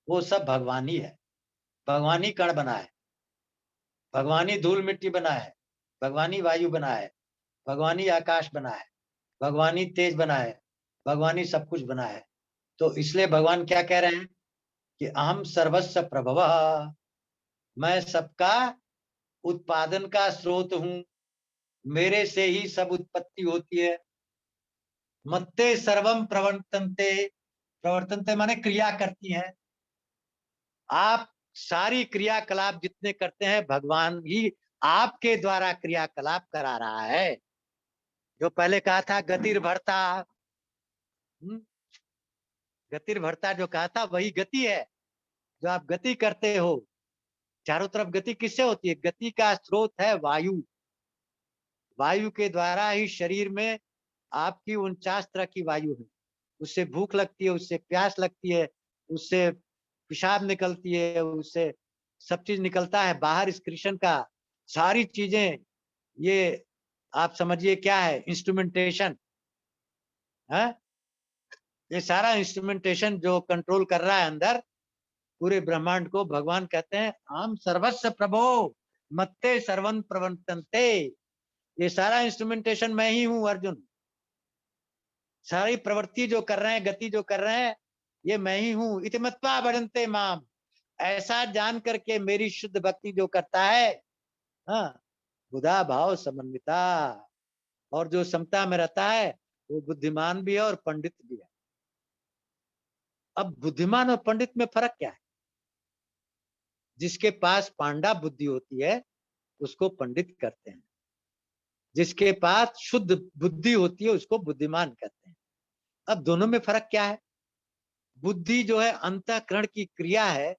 वो सब भगवान ही है। भगवान ही कण बना है, भगवान ही धूल मिट्टी बना है, भगवान ही वायु बना है, भगवान ही आकाश बना है, भगवान ही तेज बना है, भगवान ही सब कुछ बना है। तो इसलिए भगवान क्या कह रहे हैं कि अहम सर्वस्व प्रभवः, मैं सबका उत्पादन का स्रोत हूं, मेरे से ही सब उत्पत्ति होती है। मत्ते सर्वम प्रवर्तन्ते, प्रवर्तन्ते माने क्रिया करती हैं। आप सारी क्रियाकलाप जितने करते हैं भगवान ही आपके द्वारा क्रियाकलाप करा रहा है। जो पहले कहा था गतिर भरता, गतिर भरता जो कहा था वही गति है। जो आप गति करते हो, चारों तरफ गति किससे होती है? गति का स्रोत है वायु। वायु के द्वारा ही शरीर में आपकी 49 तरह की वायु है। उससे भूख लगती है, उससे प्यास लगती है, उससे पेशाब निकलती है, उससे सब चीज निकलता है बाहर एक्सक्रीशन का। सारी चीजें ये आप समझिए क्या है, इंस्ट्रूमेंटेशन है। ये सारा इंस्ट्रूमेंटेशन जो कंट्रोल कर रहा है अंदर पूरे ब्रह्मांड को, भगवान कहते हैं आम सर्वस्व प्रभो मत्ते सर्वं प्रवर्तन्ते। ये सारा इंस्ट्रूमेंटेशन मैं ही हूं अर्जुन। सारी प्रवृत्ति जो कर रहे हैं, गति जो कर रहे हैं, ये मैं ही हूं। इति मत्वा भजन्ते माम, ऐसा जान करके मेरी शुद्ध भक्ति जो करता है, हाँ, बुधा भाव समन्विता, और जो समता में रहता है वो बुद्धिमान भी है और पंडित भी है। अब बुद्धिमान और पंडित में फर्क क्या है? जिसके पास पांडा बुद्धि होती है उसको पंडित करते हैं, जिसके पास शुद्ध बुद्धि होती है उसको बुद्धिमान कहते हैं। अब दोनों में फर्क क्या है? बुद्धि जो है अंतःकरण की क्रिया है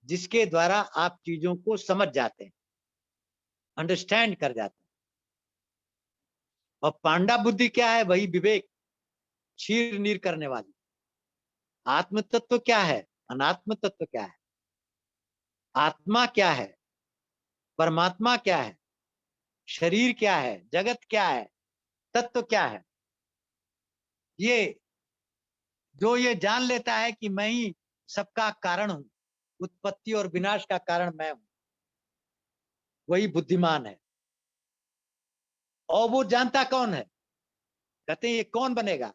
जिसके द्वारा आप चीजों को समझ जाते हैं, अंडरस्टैंड कर जाते हैं। और पांडा बुद्धि क्या है? वही विवेक, क्षीर नीर करने वाली। आत्म तत्व क्या है? अनात्म तत्व क्या है? आत्मा क्या है? परमात्मा क्या है? शरीर क्या है? जगत क्या है? तत्व क्या है? ये जो ये जान लेता है कि मैं ही सबका कारण हूं, उत्पत्ति और विनाश का कारण मैं हूं, वही बुद्धिमान है। और वो जानता कौन है? कहते हैं ये कौन बनेगा?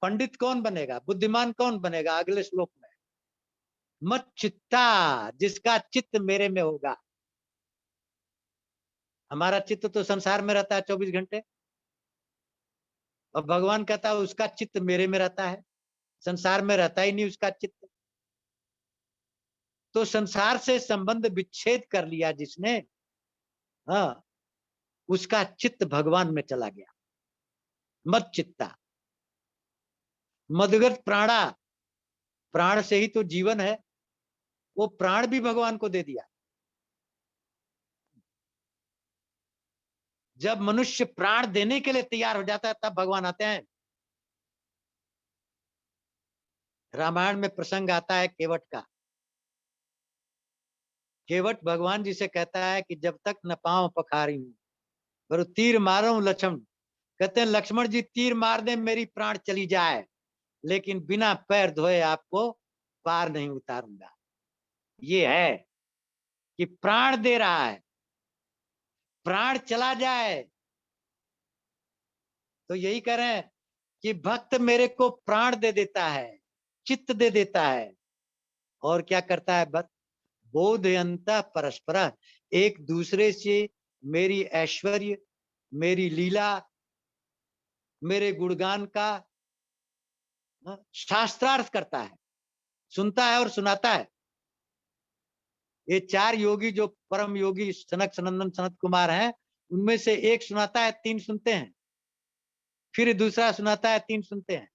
पंडित कौन बनेगा? बुद्धिमान कौन बनेगा? अगले श्लोक में, मत चित्ता, जिसका चित्त मेरे में होगा। हमारा चित्त तो संसार में रहता है 24 घंटे, और भगवान कहता है उसका चित्त मेरे में रहता है, संसार में रहता ही नहीं उसका चित्त। तो संसार से संबंध विच्छेद कर लिया जिसने, हाँ, उसका चित्त भगवान में चला गया। मत चित्ता, मदगत प्राणा, प्राण से ही तो जीवन है, वो प्राण भी भगवान को दे दिया। जब मनुष्य प्राण देने के लिए तैयार हो जाता है तब भगवान आते हैं। रामायण में प्रसंग आता है केवट का। केवट भगवान जी से कहता है कि जब तक न पांव पखारी हूं पर तीर मारो लक्ष्मण। कहते हैं लक्ष्मण जी तीर मार दे मेरी प्राण चली जाए, लेकिन बिना पैर धोए आपको पार नहीं उतारूंगा। ये है कि प्राण दे रहा है, प्राण चला जाए तो यही कह रहे हैं कि भक्त मेरे को प्राण दे देता है, चित्त दे देता है, और क्या करता है भक्त? बोधयंता परस्पर, एक दूसरे से मेरी ऐश्वर्य, मेरी लीला, मेरे गुणगान का शास्त्रार्थ करता है, सुनता है और सुनाता है। ये 4 योगी जो परम योगी सनक सनंदन सनत कुमार हैं, उनमें से एक सुनाता है, 3 सुनते हैं, फिर दूसरा सुनाता है, 3 सुनते हैं।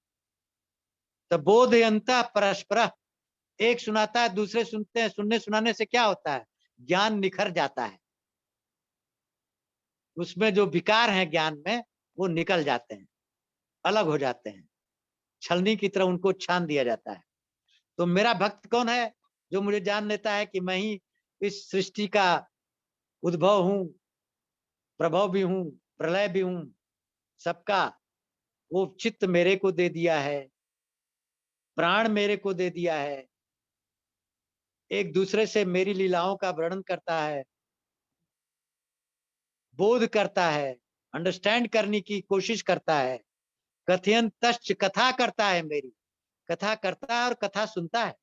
तो बोधयंता परस्पर, एक सुनाता है दूसरे सुनते हैं। सुनने सुनाने से क्या होता है? ज्ञान निखर जाता है, उसमें जो विकार है ज्ञान में वो निकल जाते हैं, अलग हो जाते हैं, छलनी की तरह उनको छान दिया जाता है। तो मेरा भक्त कौन है? जो मुझे जान लेता है कि मैं ही इस सृष्टि का उद्भव हूं, प्रभव भी हूं, प्रलय भी हूं सबका। वो चित्त मेरे को दे दिया है, प्राण मेरे को दे दिया है, एक दूसरे से मेरी लीलाओं का वर्णन करता है, बोध करता है, अंडरस्टैंड करने की कोशिश करता है, कथयन तश्च, कथा करता है, मेरी कथा करता है और कथा सुनता है।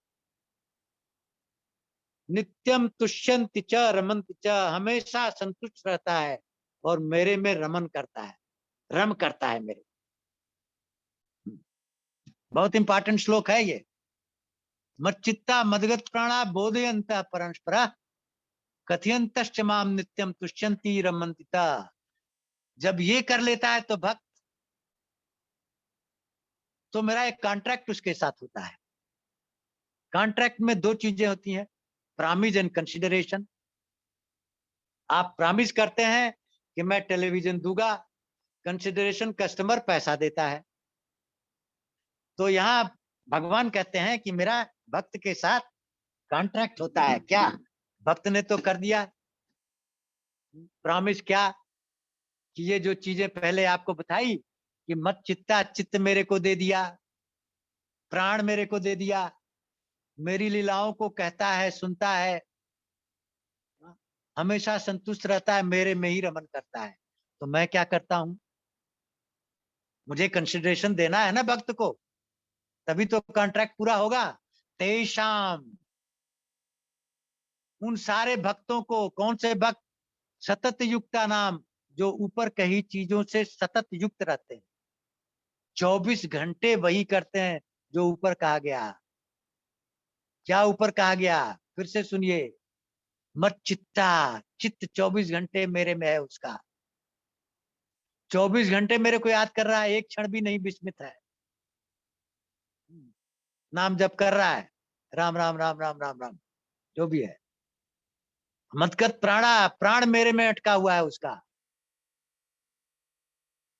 नित्यम तुष्यंति च रमंति च, हमेशा संतुष्ट रहता है और मेरे में रमन करता है, रम करता है मेरे। बहुत इंपॉर्टेंट श्लोक है ये। मच्चित्ता मदगत प्राणा बोधयंत परस्परा कथयंतश्च माम नित्यम तुष्यंति रमन्ति च। जब ये कर लेता है तो भक्त तो मेरा एक कॉन्ट्रैक्ट उसके साथ होता है। कॉन्ट्रैक्ट में दो चीजें होती हैं, प्रॉमिस एंड कंसिडरेशन। आप प्रॉमिस करते हैं कि मैं टेलीविजन दूंगा, कंसिडरेशन कस्टमर पैसा देता है। तो यहाँ भगवान कहते हैं कि मेरा भक्त के साथ कॉन्ट्रैक्ट होता है। क्या? भक्त ने तो कर दिया प्रॉमिस, क्या कि ये जो चीजें पहले आपको बताई कि मत चित्ता, चित्त मेरे को दे दिया, प्राण मेरे को दे दिया, मेरी लीलाओं को कहता है, सुनता है, हमेशा संतुष्ट रहता है, मेरे में ही रमन करता है। तो मैं क्या करता हूं? मुझे कंसिडरेशन देना है ना भक्त को, तभी तो कॉन्ट्रैक्ट पूरा होगा। तेषाम, उन सारे भक्तों को, कौन से भक्त? सतत युक्ता नाम, जो ऊपर कही चीजों से सतत युक्त रहते हैं, 24 घंटे वही करते हैं जो ऊपर कहा गया। क्या ऊपर कहा गया? फिर से सुनिए, मत चित्ता, चित्त 24 घंटे मेरे में है उसका, 24 घंटे मेरे को याद कर रहा है, एक क्षण भी नहीं विस्मित है, नाम जप कर रहा है, राम राम राम राम राम राम, जो भी है। मतगत प्राणा, प्राण मेरे में अटका हुआ है उसका,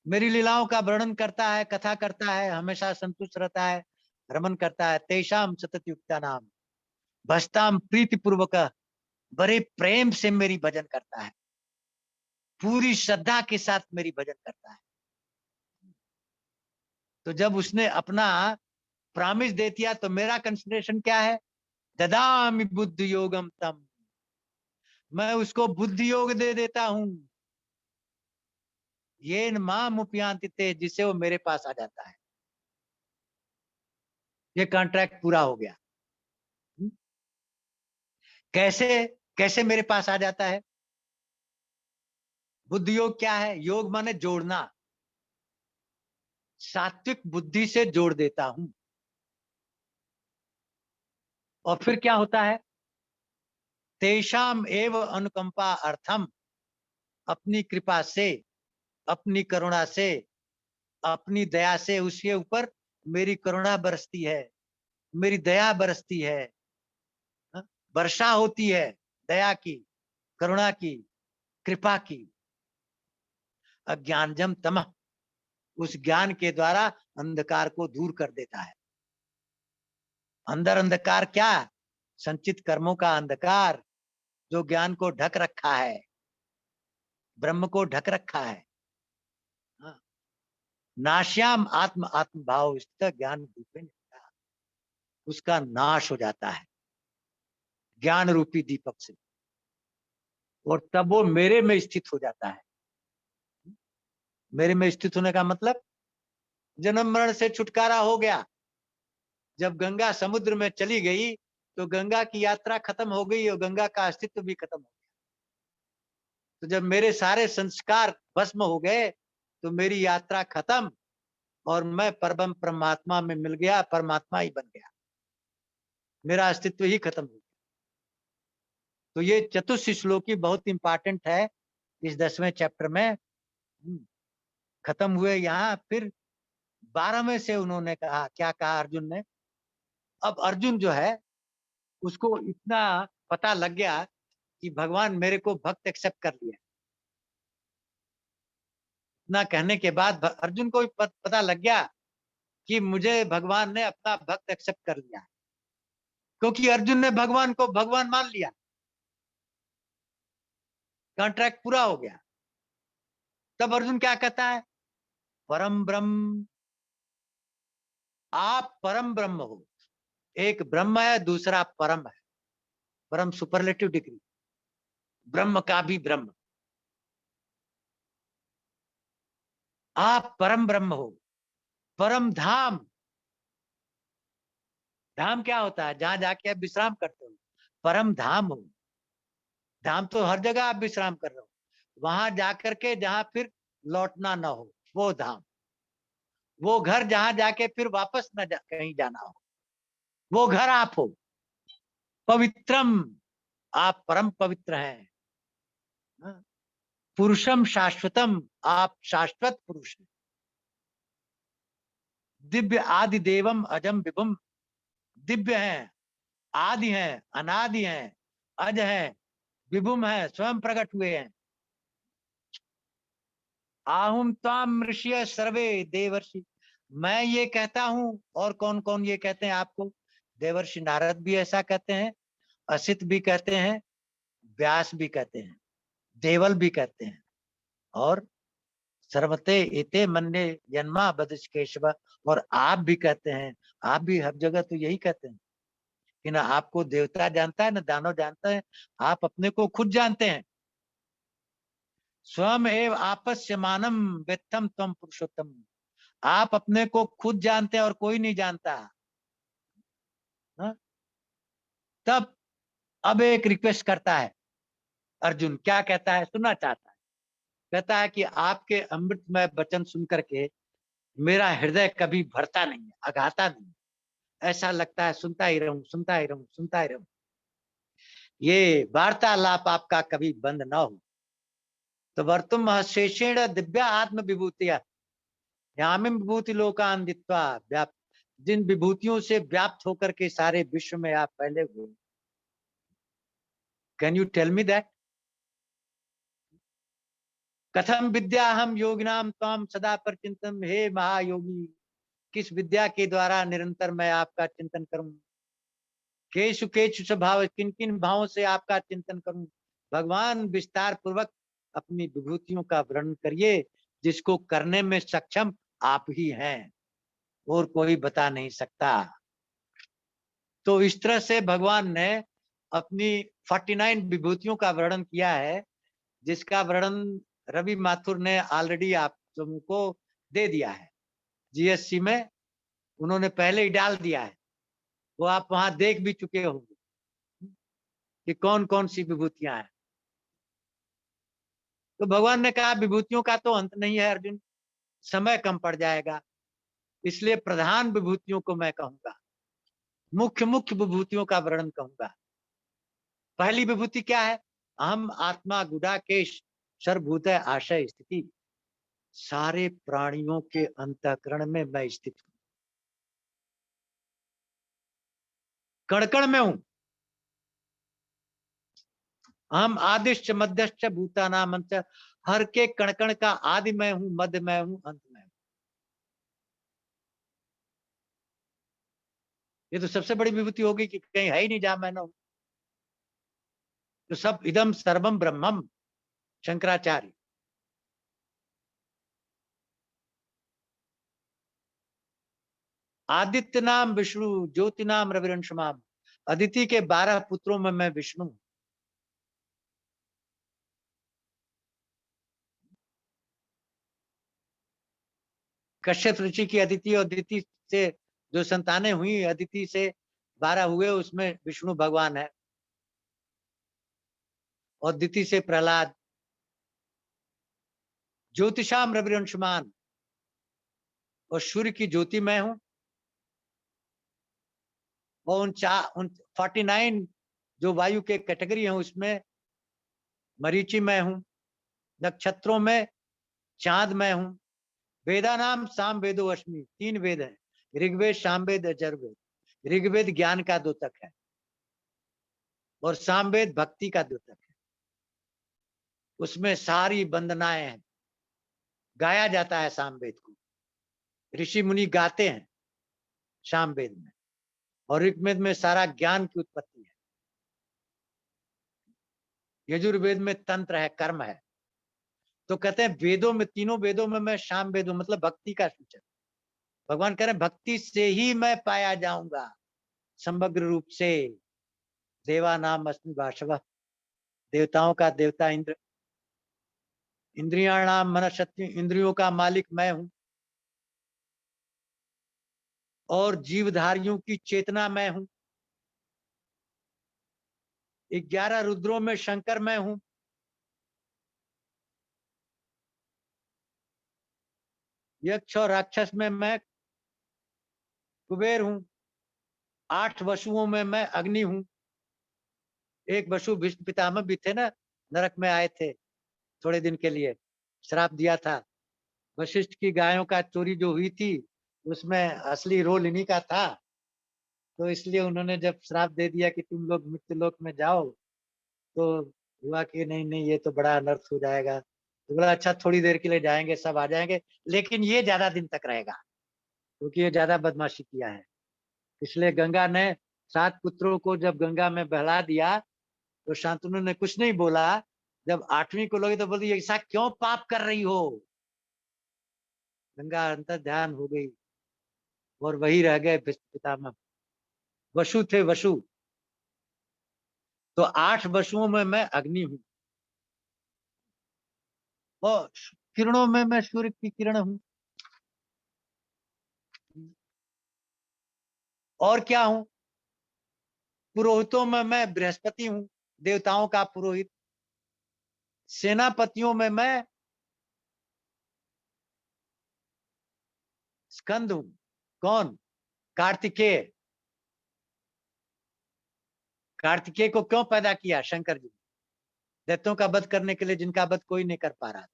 मेरी लीलाओं का वर्णन करता है, कथा करता है, हमेशा संतुष्ट रहता है, रमन करता है। तेषाम सतत युक्ता नाम भजताम प्रीति पूर्वक, बड़े प्रेम से मेरी भजन करता है, पूरी श्रद्धा के साथ मेरी भजन करता है। तो जब उसने अपना प्रॉमिस दे दिया तो मेरा कंसिडरेशन क्या है? ददामि बुद्धि योगम तम, मैं उसको बुद्धि योग दे देता हूं। ये माम उपयांति ते, जिससे वो मेरे पास आ जाता है। ये कॉन्ट्रैक्ट पूरा हो गया। कैसे? कैसे मेरे पास आ जाता है? बुद्धि योग क्या है? योग माने जोड़ना, सात्विक बुद्धि से जोड़ देता हूं। और फिर क्या होता है? तेषाम एव अनुकंपा अर्थम, अपनी कृपा से, अपनी करुणा से, अपनी दया से उसके ऊपर मेरी करुणा बरसती है, मेरी दया बरसती है, वर्षा होती है दया की, करुणा की, कृपा की। अज्ञानजम तमः, उस ज्ञान के द्वारा अंधकार को दूर कर देता है। अंदर अंधकार क्या? संचित कर्मों का अंधकार, जो ज्ञान को ढक रखा है, ब्रह्म को ढक रखा है। नाश्याम आत्म आत्म भाव स्थित ज्ञान रूपेण, उसका नाश हो जाता है ज्ञान रूपी दीपक से, और तब वो मेरे में स्थित हो जाता है। मेरे में स्थित होने का मतलब जन्म मरण से छुटकारा हो गया। जब गंगा समुद्र में चली गई तो गंगा की यात्रा खत्म हो गई और गंगा का अस्तित्व भी खत्म हो गया। तो जब मेरे सारे संस्कार भस्म हो गए तो मेरी यात्रा खत्म और मैं परम परमात्मा में मिल गया, परमात्मा ही बन गया, मेरा अस्तित्व ही खत्म हो गया। तो ये चतुर्थ श्लोकी बहुत इंपॉर्टेंट है इस 10वें चैप्टर में। खत्म हुए यहाँ, फिर 12वें से उन्होंने कहा, क्या कहा अर्जुन ने? अब अर्जुन जो है उसको इतना पता लग गया कि भगवान मेरे को भक्त एक्सेप्ट कर लिया। इतना कहने के बाद अर्जुन को पता लग गया कि मुझे भगवान ने अपना भक्त एक्सेप्ट कर लिया, क्योंकि अर्जुन ने भगवान को भगवान मान लिया, कॉन्ट्रैक्ट पूरा हो गया। तब अर्जुन क्या कहता है? परम ब्रह्म, आप परम ब्रह्म हो। एक ब्रह्म है, दूसरा परम है, परम सुपरलेटिव डिग्री, ब्रह्म का भी ब्रह्म। आप परम ब्रह्म हो। परम धाम, धाम क्या होता है? जहां जाके आप विश्राम करते हो, परम धाम हो। धाम तो हर जगह आप विश्राम कर रहे हो, वहां जाकर के जहां फिर लौटना ना हो, वो धाम। वो घर जहां जाके फिर वापस न कहीं जाना हो, वो घर आप हो। पवित्रम, आप परम पवित्र हैं। पुरुषम शाश्वतम, आप शाश्वत पुरुष हैं। दिव्य आदि देवम अजम विभुम, दिव्य हैं, आदि हैं, अनादि हैं, अज हैं, विभुम हैं, स्वयं प्रकट हुए हैं। आहुम ताम ऋषि सर्वे देवर्षि, मैं ये कहता हूं, और कौन कौन ये कहते हैं आपको? देवर्षि नारद भी ऐसा कहते हैं, असित भी कहते हैं, व्यास भी कहते हैं, देवल भी कहते हैं, और सर्वते इते मन्ने जन्मा बदश केशव, और आप भी कहते हैं। आप भी हर जगह तो यही कहते हैं कि ना आपको देवता जानता है ना दानव जानता है, आप अपने को खुद जानते हैं। स्वयं एव आपस्य मानम वेत्तम तम पुरुषोत्तम, आप अपने को खुद जानते हैं और कोई नहीं जानता। हा? तब अब एक रिक्वेस्ट करता है अर्जुन, क्या कहता है, सुनना चाहता है। कहता है कि आपके अमृतमय वचन सुन करके मेरा हृदय कभी भरता नहीं है, अघाता नहीं, ऐसा लगता है सुनता ही रहूं, सुनता ही रहूं, सुनता ही रहूं, ये वार्तालाप आपका कभी बंद ना हो। तो वर्तुम शेषेण दिव्या आत्म विभूतिया यामिम विभूति लोकान दित्वा व्याप्त, जिन विभूतियों से व्याप्त होकर के सारे विश्व में आप फैले हुए, can you tell me that? कथम विद्या हम योगिनाम त्वाम सदा पर चिंतन, हे महायोगी, किस विद्या के द्वारा निरंतर मैं आपका चिंतन करूं? केशु केशु स्वभाव, किन किन भावों से आपका चिंतन करूं? भगवान विस्तार पूर्वक अपनी विभूतियों का वर्णन करिए, जिसको करने में सक्षम आप ही हैं, और कोई बता नहीं सकता। तो इस तरह से भगवान ने अपनी 49 विभूतियों का वर्णन किया है, जिसका वर्णन रवि माथुर ने ऑलरेडी आप सबको दे दिया है। जीएससी में उन्होंने पहले ही डाल दिया है, वो आप वहां देख भी चुके होंगे कि कौन कौन सी विभूतियां हैं। तो भगवान ने कहा विभूतियों का तो अंत नहीं है अर्जुन, समय कम पड़ जाएगा, इसलिए प्रधान विभूतियों को मैं कहूंगा, मुख्य मुख्य विभूतियों का वर्णन कहूंगा। पहली विभूति क्या है? अहम आत्मा गुडाकेश सर्वभूत आशय स्थिति, सारे प्राणियों के अंतःकरण में मैं स्थित हूं, कण कण में हूं। हम आदिश्च मध्यश्च भूतानाम अंत, हर के कण कण का आदि मैं हूं, मध्य मैं हूं, अंत मैं हूं। ये तो सबसे बड़ी विभूति होगी कि कहीं है ही नहीं जहां मैं ना हूं। तो सब इदम सर्वम ब्रह्मम, शंकराचार्य। आदित्य नाम विष्णु, ज्योति नाम रविरंशमाम, अदिति के 12 पुत्रों में मैं विष्णु हूं। कश्यप ऋषि की अदिति, और अदिति से जो संतानें हुई, अदिति से 12 हुए, उसमें विष्णु भगवान है, और अदिति से प्रहलाद। ज्योतिषाम रविरंशमान, और सूर्य की ज्योति मैं हूं। और उन 49 जो वायु के कैटेगरी है, उसमें मरीचि मैं हूं, नक्षत्रों में चांद मैं हूं। वेदा नाम साम वेदो अश्मि, 3 वेद है, ऋग्वेद, सामवेद, अथर्ववेद। ऋग्वेद ज्ञान का द्योतक है, और सामवेद भक्ति का द्योतक है। उसमें सारी वंदनाएं हैं, गाया जाता है सामवेद को, ऋषि मुनि गाते हैं सामवेद में, और ऋग्वेद में सारा ज्ञान की उत्पत्ति है। यजुर्वेद में तंत्र है, कर्म है। तो कहते हैं वेदों में, तीनों वेदों में मैं साम वेद हूं, मतलब भक्ति का सूचक। भगवान कह रहे हैं भक्ति से ही मैं पाया जाऊंगा समग्र रूप से। देवा नाम अस्मि वासव, देवताओं का देवता इंद्र। इंद्रियाणाम मनशक्ति, इंद्रियों का मालिक मैं हूं। और जीवधारियों की चेतना मैं हूं। 11 रुद्रों में शंकर मैं हूं। यक्ष और राक्षस में मैं कुबेर हूं। 8 वसुओं में मैं अग्नि हूं। एक वसु भीष्म पितामह भी थे ना, नरक में आए थे थोड़े दिन के लिए, श्राप दिया था। वशिष्ठ की गायों का चोरी जो हुई थी, उसमें असली रोल इन्हीं का था, तो इसलिए उन्होंने जब श्राप दे दिया कि तुम लोग मृत्यु लोक में जाओ, तो हुआ कि नहीं नहीं ये तो बड़ा अनर्थ हो जाएगा। तो बोला अच्छा थोड़ी देर के लिए जाएंगे, सब आ जाएंगे, लेकिन ये ज्यादा दिन तक रहेगा क्योंकि ये ज्यादा बदमाशी किया है। इसलिए गंगा ने 7 पुत्रों को जब गंगा में बहला दिया तो शांतनु ने कुछ नहीं बोला। जब 8वीं को लोगे तो बोली ऐसा क्यों पाप कर रही हो। गंगा अंतर ध्यान हो गई और वही रह गए पितामह। वसु थे वसु। तो 8 वसुओं में मैं अग्नि हूँ और किरणों में मैं सूर्य की किरण हूँ। और क्या हूँ? पुरोहितों में मैं बृहस्पति हूँ, देवताओं का पुरोहित। सेनापतियों में मैं स्कंद हूँ। कौन? कार्तिकेय। कार्तिकेय को क्यों पैदा किया शंकर जी? दैत्यों का वध करने के लिए, जिनका वध कोई नहीं कर पा रहा था।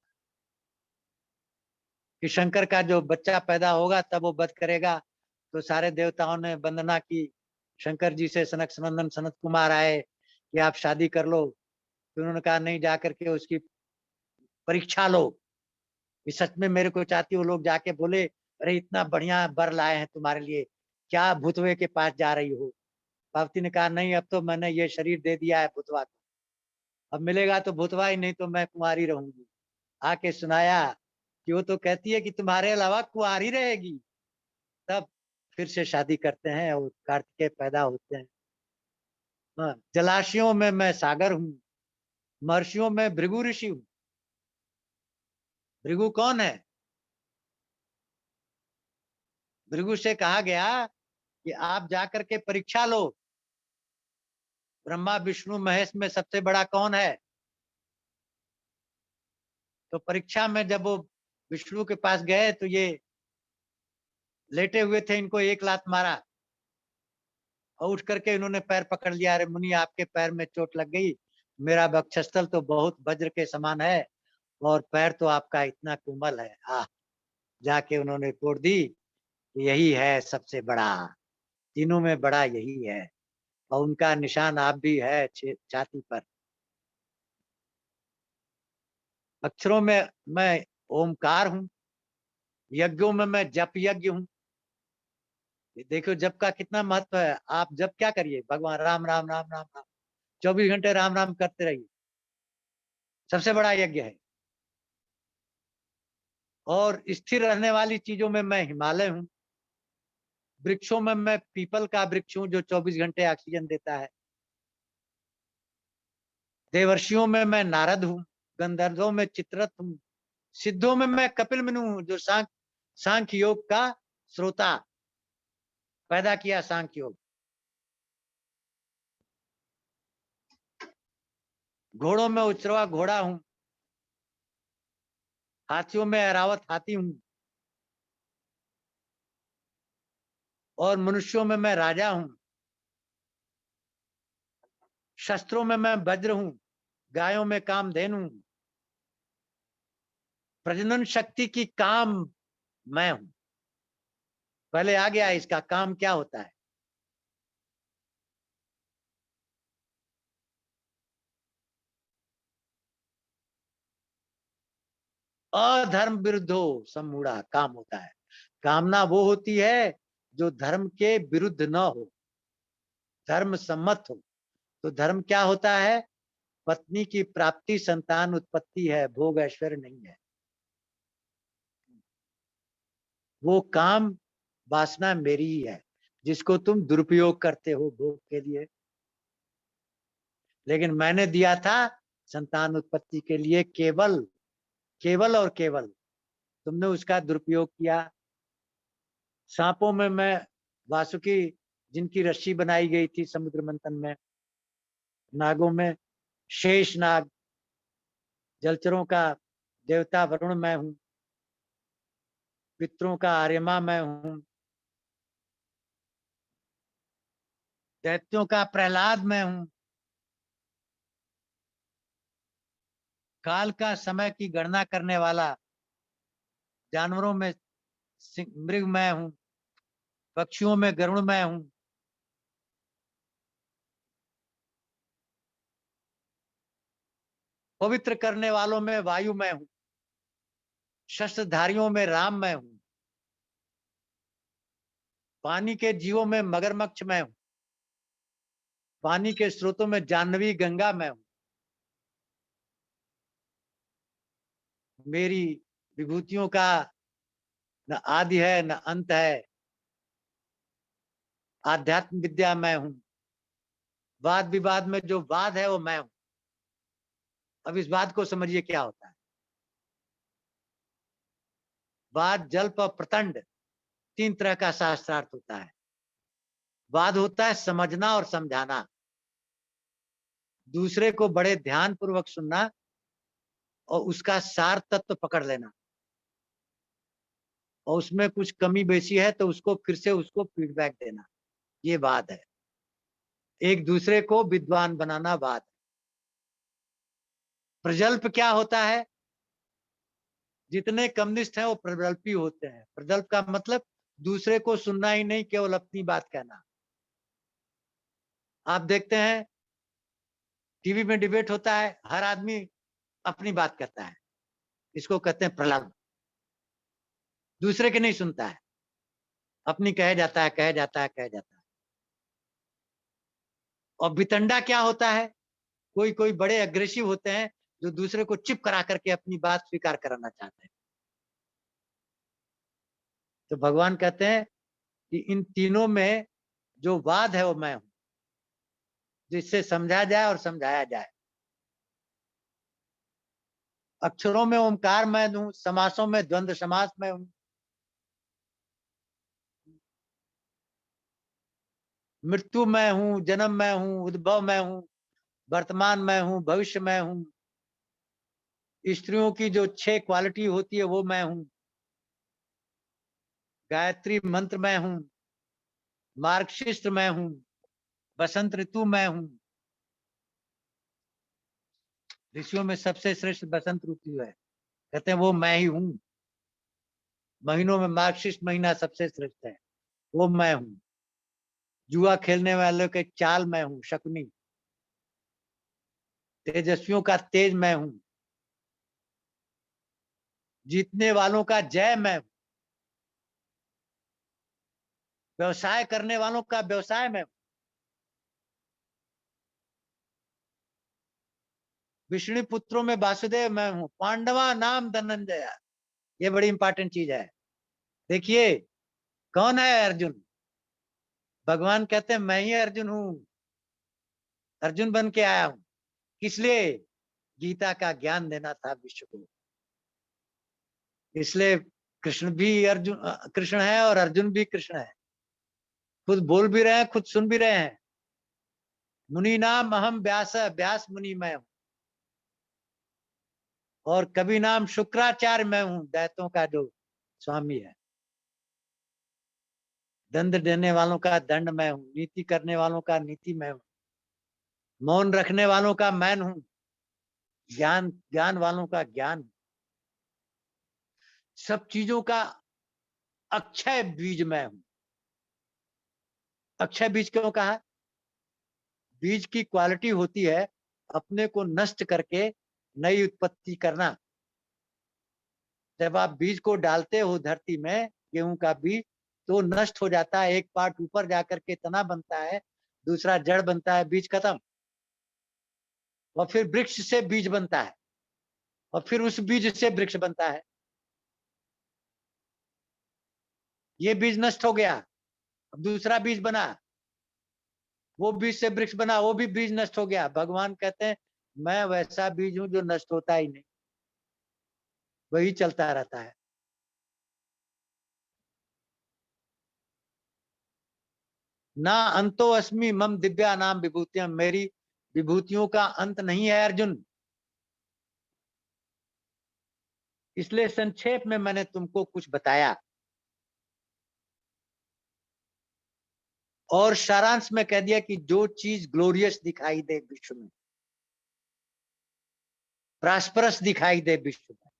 कि शंकर का जो बच्चा पैदा होगा तब वो वध करेगा। तो सारे देवताओं ने वंदना की शंकर जी से। सनक सनंदन सनत कुमार आए कि आप शादी कर लो। तो उन्होंने कहा नहीं, जा करके उसकी परीक्षा लो कि सच में मेरे को चाहती हो। लोग जाके बोले अरे इतना बढ़िया वर लाए हैं तुम्हारे लिए, क्या भूतवे के पास जा रही हो? पार्वती ने कहा नहीं, अब तो मैंने ये शरीर दे दिया है भूतवा को, अब मिलेगा तो भूतवा ही, नहीं तो मैं कुंवारी रहूंगी। आके सुनाया कि वो तो कहती है कि तुम्हारे अलावा कुंवारी रहेगी। तब फिर से शादी करते हैं और कार्तिकेय पैदा होते हैं। हाँ, जलाशयों में मैं सागर हूँ, महर्षियों में भृगु ऋषि हूँ। भृगु कौन है? भृगु से कहा गया कि आप जाकर के परीक्षा लो, ब्रह्मा विष्णु महेश में सबसे बड़ा कौन है? तो परीक्षा में जब वो विष्णु के पास गए तो ये लेटे हुए थे, इनको एक लात मारा और उठ करके इन्होंने पैर पकड़ लिया। अरे मुनि आपके पैर में चोट लग गई, मेरा वक्षस्थल तो बहुत वज्र के समान है और पैर तो आपका इतना कोमल है। जाके उन्होंने रिपोर्ट दी, यही है सबसे बड़ा, तीनों में बड़ा यही है। और उनका निशान आप भी है छाती पर। अक्षरों में मैं ओमकार हूँ, यज्ञों में मैं जप यज्ञ हूँ। देखो जप का कितना महत्व है। आप जप क्या करिए, भगवान राम राम राम राम राम, 24 घंटे राम राम करते रहिए, सबसे बड़ा यज्ञ है। और स्थिर रहने वाली चीजों में मैं हिमालय हूँ। वृक्षों में मैं पीपल का वृक्ष हूँ जो 24 घंटे ऑक्सीजन देता है। देवर्षियों में मैं नारद हूँ, गंधर्वों में चित्ररथ हूँ, सिद्धों में मैं कपिल मुनि हूँ जो सांख्य योग का श्रोता, पैदा किया सांख्य योग। घोड़ों में उचरवा घोड़ा हूँ, हाथियों में ऐरावत हाथी हूँ, और मनुष्यों में मैं राजा हूँ। शस्त्रों में मैं वज्र हूँ, गायों में कामधेनु हूँ। प्रजनन शक्ति की काम मैं हूँ। पहले आ गया इसका काम क्या होता है। अधर्म विरुद्धो सम्मूढ़ा काम होता है। कामना वो होती है जो धर्म के विरुद्ध न हो, धर्म सम्मत हो। तो धर्म क्या होता है? पत्नी की प्राप्ति, संतान उत्पत्ति है, भोग ऐश्वर्य नहीं है। वो काम वासना मेरी ही है जिसको तुम दुरुपयोग करते हो भोग के लिए। लेकिन मैंने दिया था संतान उत्पत्ति के लिए, केवल केवल और केवल तुमने उसका दुरुपयोग किया। सांपों में मैं वासुकी, जिनकी रस्सी बनाई गई थी समुद्र मंथन में। नागों में शेष नाग, जलचरों का देवता वरुण मैं हूँ, पितरों का आर्यमा मैं हूँ, दैत्यों का प्रहलाद मैं हूँ, काल का समय की गणना करने वाला जानवरों में मृग मैं हूं, पक्षियों में गरुड़ मैं हूं, पवित्र करने वालों में वायु मैं हूं, शस्त्रधारियों में राम मैं हूं, पानी के जीवों में मगरमच्छ मैं हूं, पानी के स्रोतों में जाह्नवी गंगा मैं हूं। मेरी विभूतियों का न आदि है न अंत है, आध्यात्म विद्या मैं हूं, वाद विवाद में जो वाद है वो मैं हूं। अब इस बात को समझिए क्या होता है। वाद, जल्प और प्रतंड, तीन तरह का शास्त्रार्थ होता है। वाद होता है समझना और समझाना, दूसरे को बड़े ध्यान पूर्वक सुनना और उसका सार तत्व पकड़ लेना, और उसमें कुछ कमी बेसी है तो उसको फिर से उसको फीडबैक देना, ये वाद है। एक दूसरे को विद्वान बनाना वाद है। प्रजल्प क्या होता है? जितने कम्युनिस्ट हैं वो प्रजल्पी होते हैं। प्रजल्प का मतलब दूसरे को सुनना ही नहीं, केवल अपनी बात कहना। आप देखते हैं टीवी में डिबेट होता है, हर आदमी अपनी बात कहता है, इसको कहते हैं प्रलंब। दूसरे के नहीं सुनता है, अपनी कहे जाता है, कहे जाता है, कहे जाता है। और वितंडा क्या होता है? कोई कोई बड़े अग्रेसिव होते हैं जो दूसरे को चिप करा करके अपनी बात स्वीकार कराना चाहते हैं। तो भगवान कहते हैं कि इन तीनों में जो वाद है वो मैं हूं, जिससे समझा जाए और समझाया जाए। अक्षरों में ओमकार मैं हूं, समासों में द्वंद्व समास में हूं, मृत्यु मैं हूं, जन्म मैं हूं, उद्भव मैं हूं, वर्तमान मैं हूं, भविष्य मैं हूं, स्त्रियों की जो 6 क्वालिटी होती है वो मैं हूं, गायत्री मंत्र मैं हूं, मार्गशीर्ष मैं हूं, बसंत ऋतु मैं हूं। ऋषियों में सबसे श्रेष्ठ बसंत ऋतु है, कहते हैं वो मैं ही हूं। महीनों में मार्गशीर्ष महीना सबसे श्रेष्ठ है, वो मैं हूं। जुआ खेलने वालों के चाल मैं हूं, शकुनी। तेजस्वियों का तेज मैं हूं, जीतने वालों का जय मैं हूं, व्यवसाय करने वालों का व्यवसाय मैं हूं, विष्णु पुत्रों में वासुदेव मैं हूं, पांडवा नाम धनंजय। ये बड़ी इंपॉर्टेंट चीज है। देखिए कौन है अर्जुन? भगवान कहते हैं मैं ही अर्जुन हूं, अर्जुन बन के आया हूं। किस लिए? गीता का ज्ञान देना था विश्व को। इसलिए कृष्ण भी अर्जुन कृष्ण है और अर्जुन भी कृष्ण है। खुद बोल भी रहे हैं, खुद सुन भी रहे हैं। मुनि नाम अहम व्यास, व्यास मुनि मैं हूं। और कभी नाम शुक्राचार्य मैं हूं, दैत्यों का जो स्वामी है। दंड देने वालों का दंड मैं हूं, नीति करने वालों का नीति मैं हूं, मौन रखने वालों का मैं हूं, ज्ञान ज्ञान वालों का ज्ञान। सब चीजों का अक्षय बीज मैं हूं। अक्षय बीज क्यों कहा? बीज की क्वालिटी होती है अपने को नष्ट करके नई उत्पत्ति करना। जब आप बीज को डालते हो धरती में, गेहूं का बीज, तो नष्ट हो जाता है। एक पार्ट ऊपर जाकर के तना बनता है, दूसरा जड़ बनता है, बीज खत्म। और फिर वृक्ष से बीज बनता है, और फिर उस बीज से वृक्ष बनता है। ये बीज नष्ट हो गया, अब दूसरा बीज बना, वो बीज से वृक्ष बना, वो भी बीज नष्ट हो गया। भगवान कहते हैं मैं वैसा बीज हूं जो नष्ट होता ही नहीं, वही चलता रहता है। ना अंतो अस्मि मम दिव्या नाम विभूतियां, मेरी विभूतियों का अंत नहीं है अर्जुन। इसलिए संक्षेप में मैंने तुमको कुछ बताया, और सारांश में कह दिया कि जो चीज ग्लोरियस दिखाई दे विश्व में, प्रॉस्परस दिखाई दे विश्व में,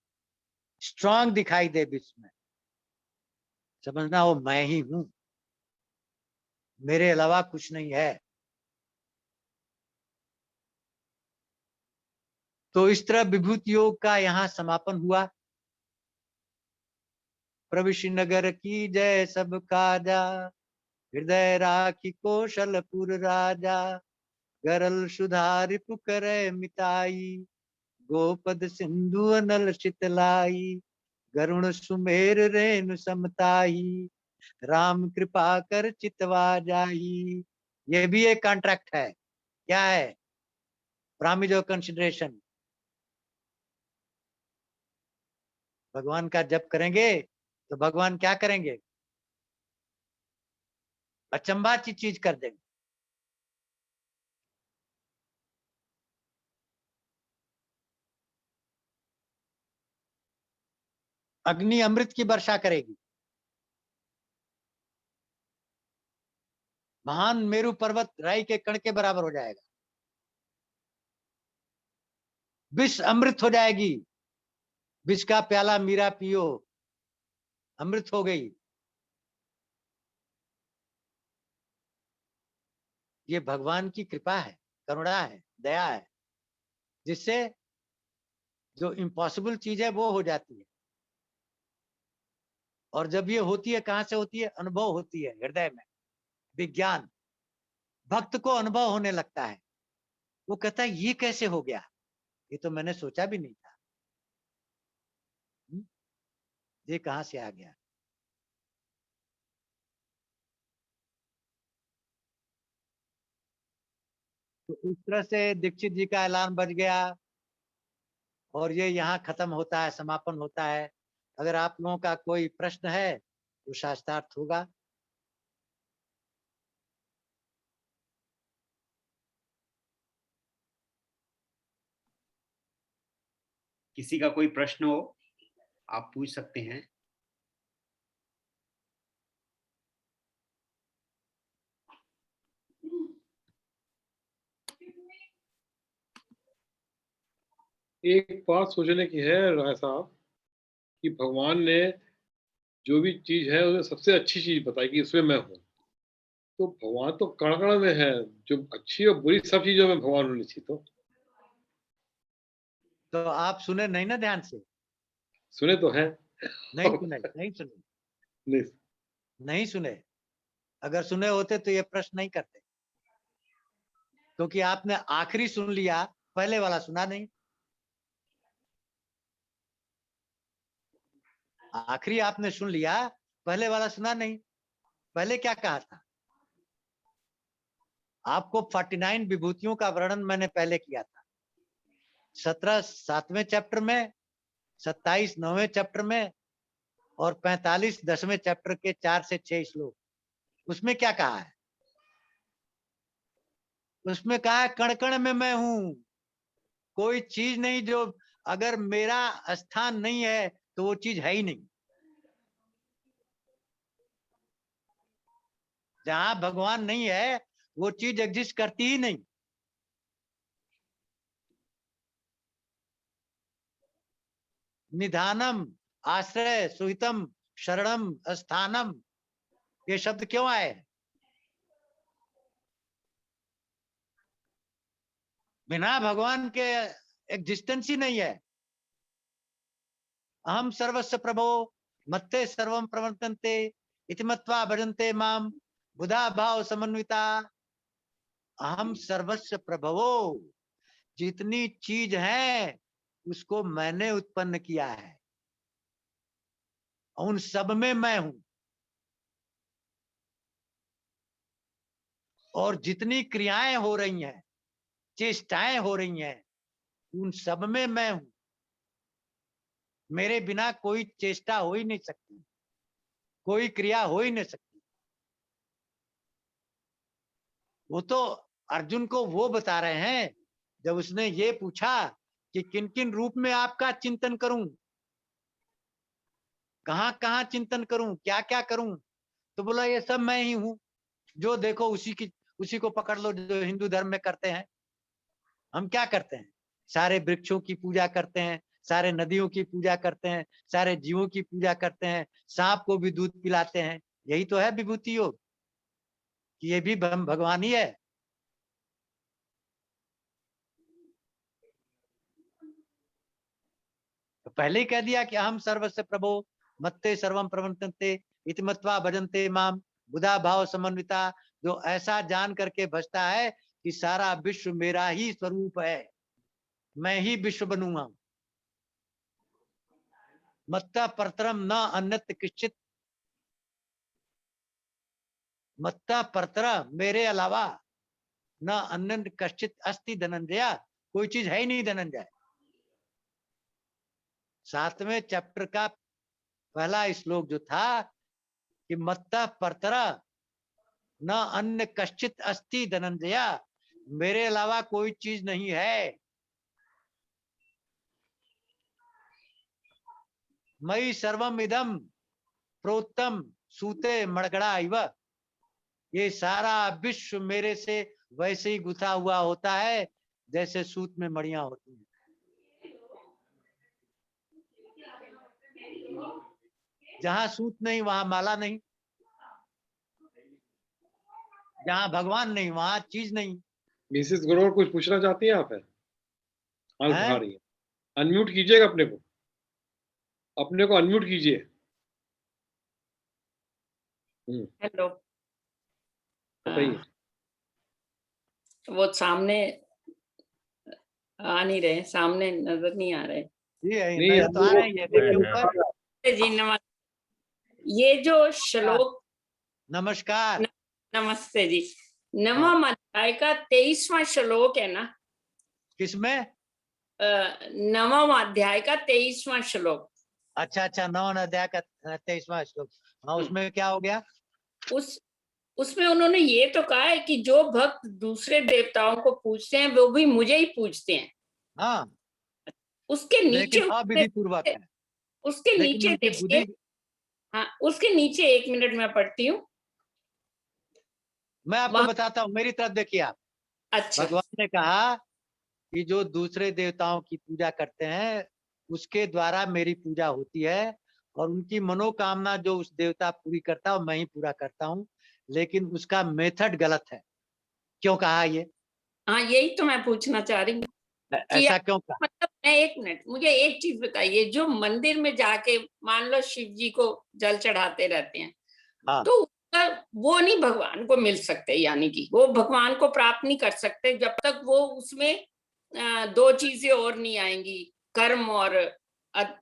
स्ट्रांग दिखाई दे विश्व में, समझना वो मैं ही हूं, मेरे अलावा कुछ नहीं है। तो इस तरह विभूति योग का यहाँ समापन हुआ। प्रभु श्रीनगर की जय सब काजा, हृदय राखी कौशलपुर राजा, गरल सुधारि पुकरै मिताई, गोपद सिंधु अनल शीतलाई, गरुण सुमेर रेणु समताई, राम कृपा कर चितवा जाई। ये भी एक कॉन्ट्रैक्ट है। क्या है? प्रामिज ऑफ कंसिडरेशन। भगवान का जप करेंगे तो भगवान क्या करेंगे? अचंभा की चीज कर देंगे। अग्नि अमृत की वर्षा करेगी। महान मेरु पर्वत राई के कण के बराबर हो जाएगा। विष अमृत हो जाएगी। विष का प्याला मीरा पियो, अमृत हो गई। ये भगवान की कृपा है, करुणा है, दया है, जिससे जो इम्पॉसिबल चीज है वो हो जाती है। और जब ये होती है, कहां से होती है? अनुभव होती है हृदय में। विज्ञान, भक्त को अनुभव होने लगता है। वो कहता है ये कैसे हो गया, ये तो मैंने सोचा भी नहीं था। ये कहां से आ गया? तो इस तरह से दीक्षित जी का ऐलान बज गया और ये यहाँ खत्म होता है, समापन होता है। अगर आप लोगों का कोई प्रश्न है तो शास्त्रार्थ होगा। किसी का कोई प्रश्न हो आप पूछ सकते हैं। एक बात सोचने की है राय साहब कि भगवान ने जो भी चीज है उसमें सबसे अच्छी चीज बताई कि इसमें मैं हूँ। तो भगवान तो कण कण में है, जो अच्छी और बुरी सब चीजों में भगवान होनी चाहिए। तो आप सुने नहीं ना ध्यान से? सुने तो है। नहीं सुने, नहीं सुने, नहीं। नहीं सुने। अगर सुने होते तो ये प्रश्न नहीं करते, क्योंकि आपने आखिरी सुन लिया, पहले वाला सुना नहीं। आखिरी आपने सुन लिया, पहले वाला सुना नहीं। पहले क्या कहा था? आपको 49 विभूतियों का वर्णन मैंने पहले किया था। 17 7वें चैप्टर में, 27 9वें चैप्टर में और 45 10वें चैप्टर के 4 से 6 श्लोक। उसमें क्या कहा है? उसमें कहा है कण कण में मैं हूं। कोई चीज नहीं जो अगर मेरा स्थान नहीं है तो वो चीज है ही नहीं। जहां भगवान नहीं है वो चीज एग्जिस्ट करती ही नहीं। निधानम, आश्रय, सुहितम, शरणम, स्थानम, ये शब्द क्यों आए? बिना भगवान के एग्जिस्टेंस ही नहीं है। अहम सर्वस्व प्रभो मत्ते सर्वम प्रवर्तन्ते इति मत्वा भजन्ते माम बुधा भाव समन्विता। अहम सर्वस्व प्रभवो, जितनी चीज है उसको मैंने उत्पन्न किया है, उन सब में मैं हूं। और जितनी क्रियाएं हो रही हैं, चेष्टाएं हो रही हैं, उन सब में मैं हूं। मेरे बिना कोई चेष्टा हो ही नहीं सकती, कोई क्रिया हो ही नहीं सकती। वो तो अर्जुन को वो बता रहे हैं जब उसने ये पूछा कि किन किन रूप में आपका चिंतन करूं, कहां कहां चिंतन करूं, क्या क्या करूं। तो बोला ये सब मैं ही हूं। जो देखो उसी को पकड़ लो जो हिंदू धर्म में करते हैं। हम क्या करते हैं? सारे वृक्षों की पूजा करते हैं, सारे नदियों की पूजा करते हैं, सारे जीवों की पूजा करते हैं, सांप को भी दूध पिलाते हैं। यही तो है विभूति योग, कि ये भी भगवान ही है। तो पहले ही कह दिया कि हम सर्वस्य प्रभो मत्ते सर्वम प्रवर्तन्ते इति मत्वा भजन्ते माम बुधा भाव समन्विता। जो ऐसा जान करके भजता है कि सारा विश्व मेरा ही स्वरूप है, मैं ही विश्व बनूंगा। मत्ता परतरम न अन्यत्र किश्चित, मत्ता परतर, मेरे अलावा न अन्य कश्चित अस्ति धनंजय, कोई चीज है ही नहीं धनंजय। 7वें चैप्टर का पहला श्लोक जो था कि मत्ता परतर न अन्य कश्चित अस्ति धनंजय, मेरे अलावा कोई चीज नहीं है। मई सर्वम इदम प्रोत्तम सूते मड़गड़ा इव, ये सारा विश्व मेरे से वैसे ही गुथा हुआ होता है जैसे सूत में मड़ियां होती हैं। जहां सूत नहीं वहां माला नहीं, जहां भगवान नहीं वहां चीज नहीं। मिसेस ग्रोवर कुछ पूछना चाहती हैं आप? है हाथ है? उठा रही है। अनम्यूट कीजिएगा अपने को अनम्यूट कीजिए। हेलो। बताइए। वो सामने आ नहीं रहे, सामने नजर नहीं आ रहे। ये नहीं, नजर तो आ रहे हैं, देखिए ऊपर। जी नमस्ते। ये जो श्लोक, नमस्कार। नमस्ते जी, नवम अध्याय का 23वां श्लोक है ना? किसमें? नवम अध्याय का 23वां श्लोक। अच्छा अच्छा, 9 अध्याय का 23वां श्लोक। हाँ, उसमें क्या हो गया? उसमें उन्होंने ये तो कहा है कि जो भक्त दूसरे देवताओं को पूजते हैं वो भी मुझे ही पूजते हैं। हाँ, उसके नीचे लेकिन अविधि पूर्वक है। उसके लेकिन नीचे उनकी देखिए। बुद्धि, हाँ, उसके नीचे 1 मिनट में पढ़ती हूँ। मैं आपको बताता हूँ, मेरी तरफ देखिए आप। अच्छा। भगवान ने कहा कि जो दूसरे देवताओं की पूजा करते हैं उसके द्वारा मेरी पूजा होती है, और उनकी मनोकामना जो उस देवता पूरी करता है मैं ही पूरा करता हूँ, लेकिन उसका मेथड गलत है। क्यों कहा ये? हाँ, यही तो मैं पूछना चाह रही हूँ कि ऐसा क्यों कहा? मतलब मैं 1 मिनट, मुझे एक चीज बताइए। जो मंदिर में जाके मान लो शिव जी को जल चढ़ाते रहते हैं, हाँ, तो उसका वो नहीं भगवान को मिल सकते, यानी कि वो भगवान को प्राप्त नहीं कर सकते जब तक वो उसमें 2 चीजें और नहीं आएंगी, कर्म और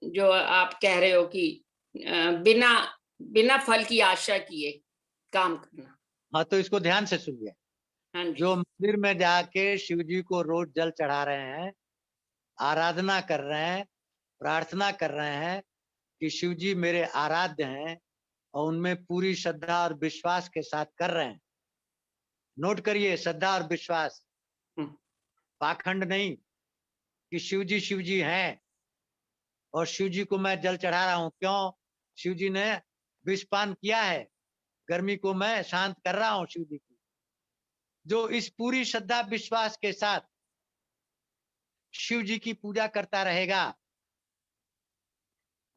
जो आप कह रहे हो कि बिना बिना फल की आशा किए काम करना। हाँ, तो इसको ध्यान से सुनिए। हाँ जी। जो मंदिर में जाके शिव जी को रोज जल चढ़ा रहे हैं, आराधना कर रहे हैं, प्रार्थना कर रहे हैं कि शिव जी मेरे आराध्य हैं, और उनमें पूरी श्रद्धा और विश्वास के साथ कर रहे हैं। नोट करिए, श्रद्धा और विश्वास, पाखंड नहीं कि शिव जी हैं और शिव जी को मैं जल चढ़ा रहा हूं। क्यों? शिव जी ने विषपान किया है, गर्मी को मैं शांत कर रहा हूं शिव जी की। जो इस पूरी श्रद्धा विश्वास के साथ शिव जी की पूजा करता रहेगा,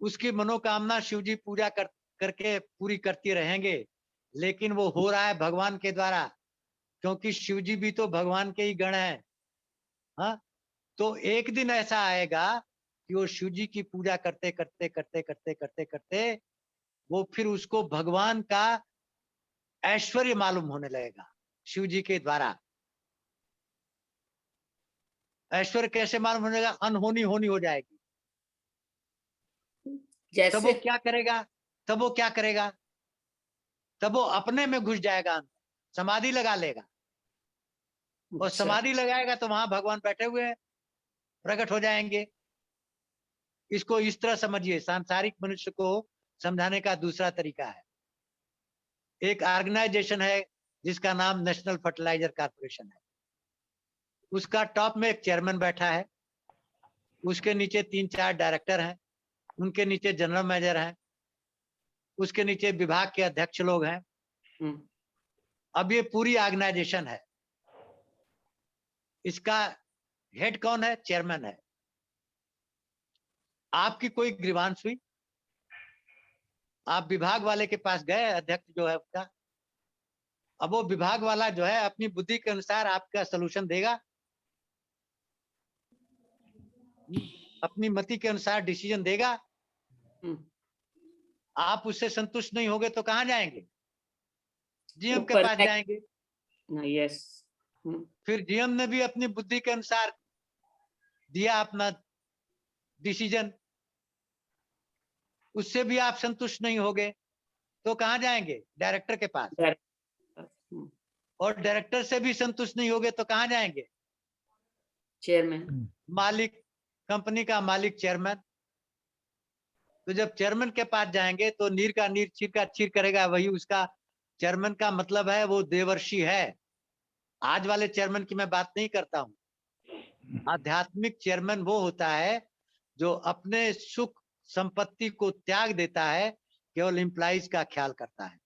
उसकी मनोकामना शिव जी पूजा करके पूरी करती रहेंगे। लेकिन वो हो रहा है भगवान के द्वारा, क्योंकि शिव जी भी तो भगवान के ही गण हैं। हाँ, तो एक दिन ऐसा आएगा कि वो शिव जी की पूजा करते करते करते करते करते करते वो फिर उसको भगवान का ऐश्वर्य मालूम होने लगेगा शिव जी के द्वारा। ऐश्वर्य कैसे मालूम होने लगा? अनहोनी होनी हो जाएगी। तब वो जैसे क्या करेगा? तब वो अपने में घुस जाएगा, समाधि लगा लेगा। और समाधि लगाएगा तो वहां भगवान बैठे हुए हैं, प्रकट हो जाएंगे। इसको इस तरह समझिए। सांसारिक मनुष्य को समझाने का दूसरा तरीका है। एक ऑर्गेनाइजेशन है जिसका नाम नेशनल फर्टिलाइजर कॉर्पोरेशन है। उसका टॉप में एक चेयरमैन बैठा है, उसके नीचे 3-4 डायरेक्टर हैं, उनके नीचे जनरल मैनेजर हैं, उसके नीचे विभाग के अध्यक्ष लोग हैं। अब ये पूरी ऑर्गेनाइजेशन है। इसका हेड कौन है? चेयरमैन है। आपकी कोई ग्रीवांस हुई, आप विभाग वाले के पास गए, अध्यक्ष जो है उसका, अब वो विभाग वाला जो है अपनी बुद्धि के अनुसार आपका सलूशन देगा, अपनी मति के अनुसार डिसीजन देगा। हम्म, आप उससे संतुष्ट नहीं होगे तो कहाँ जाएंगे? जीएम के ऊपर पास जाएंगे। यस। फिर जीएम ने भी अपनी बुद्धि के अनुसार दिया अपना डिसीजन, उससे भी आप संतुष्ट नहीं होगे तो कहाँ जाएंगे? डायरेक्टर के पास। और डायरेक्टर से भी संतुष्ट नहीं होगे तो कहाँ जाएंगे? चेयरमैन। मालिक, कंपनी का मालिक चेयरमैन। तो जब चेयरमैन के पास जाएंगे तो नीर का नीर चीर का चीर करेगा, वही उसका चेयरमैन का मतलब है, वो देवर्षि है। आज वाले चेयरमैन की मैं बात नहीं करता हूँ। आध्यात्मिक चेयरमैन वो होता है जो अपने सुख संपत्ति को त्याग देता है, केवल एम्प्लॉइज का ख्याल करता है।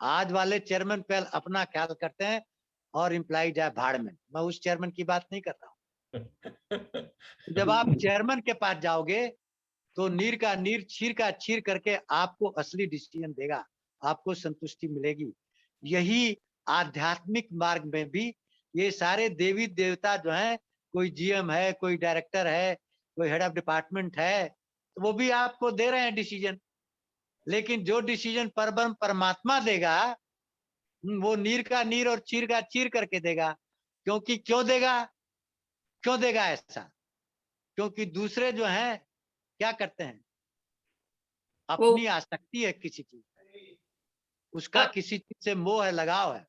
आज वाले चेयरमैन पहले अपना ख्याल करते हैं और एम्प्लॉय जाए भाड़ में। मैं उस चेयरमैन की बात नहीं करता हूँ। जब आप चेयरमैन के पास जाओगे तो नीर का नीर चीर का चीर करके आपको असली डिसीजन देगा, आपको संतुष्टि मिलेगी। यही आध्यात्मिक मार्ग में भी ये सारे देवी देवता जो हैं, कोई जीएम है, कोई डायरेक्टर है, कोई हेड ऑफ डिपार्टमेंट है, तो वो भी आपको दे रहे हैं डिसीजन। लेकिन जो डिसीजन परब्रह्म परमात्मा देगा, वो नीर का नीर और चीर का चीर करके देगा। क्योंकि क्यों देगा? क्यों देगा ऐसा? क्योंकि दूसरे जो हैं क्या करते हैं? अपनी आसक्ति है किसी चीज, उसका किसी चीज से मोह है, लगाव है।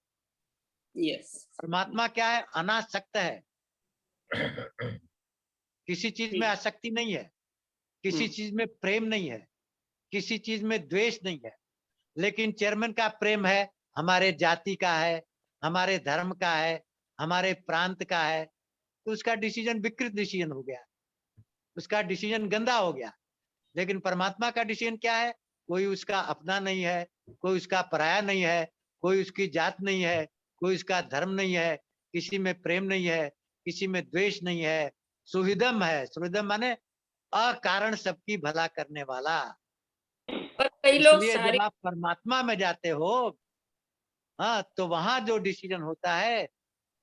यस। परमात्मा क्या है? अनासक्त है, किसी चीज में आसक्ति नहीं है, किसी चीज में प्रेम नहीं है, किसी चीज में द्वेष नहीं है। लेकिन चेयरमैन का प्रेम है, हमारे जाति का है, हमारे धर्म का है, हमारे प्रांत का है, तो उसका डिसीजन विकृत डिसीजन हो गया, उसका डिसीजन गंदा हो गया। लेकिन परमात्मा का डिसीजन क्या है? कोई उसका अपना नहीं है, कोई उसका पराया नहीं है, कोई उसकी जात नहीं है, कोई उसका धर्म नहीं है, किसी में प्रेम नहीं है, किसी में द्वेष नहीं है, सुहृदम है। सुहृदम माने अकारण सबकी भला करने वाला। पर कई लोग इसलिए सारे जब आप परमात्मा में जाते हो, हाँ, तो वहां जो डिसीजन होता है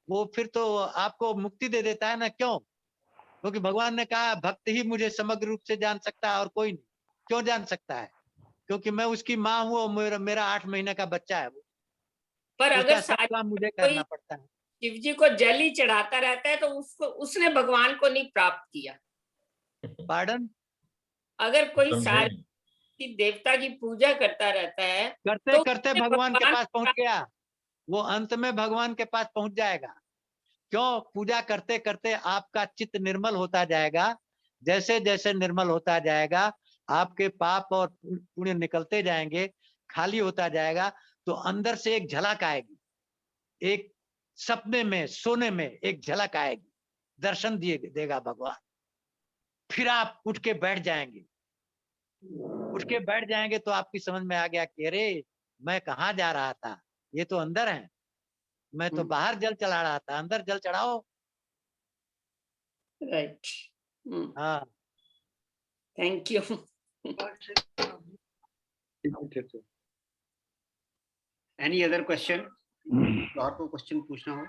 वो फिर तो आपको मुक्ति दे देता है ना। क्यों? क्योंकि भगवान ने कहा भक्त ही मुझे समग्र रूप से जान सकता है और कोई नहीं। क्यों जान सकता है? क्योंकि मैं उसकी माँ हूँ और मेरा 8 महीने का बच्चा है वो, पर अगर उसका सब सारे काम मुझे कोई करना पड़ता है। शिव जी को जल ही चढ़ाता रहता है तो उसको उसने भगवान को नहीं प्राप्त किया। पार्डन? अगर कोई समझे? सारी देवता की पूजा करता रहता है करते तो करते उसने भगवान के पास पहुंच प्राप्त- गया, वो अंत में भगवान के पास पहुंच जाएगा। क्यों? पूजा करते करते आपका चित्त निर्मल होता जाएगा। जैसे जैसे निर्मल होता जाएगा, आपके पाप और पुण्य निकलते जाएंगे, खाली होता जाएगा, तो अंदर से एक झलक आएगी, एक सपने में, सोने में एक झलक आएगी, दर्शन दिए देगा भगवान। फिर आप उठ के बैठ जाएंगे। उठ के बैठ जाएंगे तो आपकी समझ में आ गया कि अरे मैं कहाँ जा रहा था, ये तो अंदर है, मैं तो बाहर जल चढ़ा रहा था, अंदर जल चढ़ाओ। राइट। हाँ, thank you. Any other question? और कोई क्वेश्चन पूछना हो?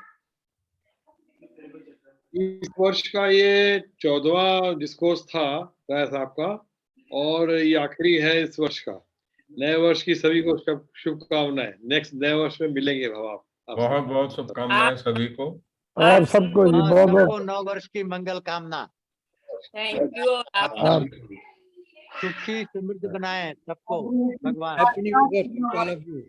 इस वर्ष का ये 14वां डिस्कोर्स था राय साहब का, और ये आखिरी है इस वर्ष का। नए वर्ष की सभी को शुभकामनाएं। नेक्स्ट नए वर्ष में मिलेंगे भाव आप। बहुत बहुत शुभकामनाएं सभी को। आप सबको जी बहुत बहुत सबको 9 वर्ष की मंगल कामना। Thank you. आप आप सुखी समृद्ध बनाए सबको भगवान। Happy New Year to all of you.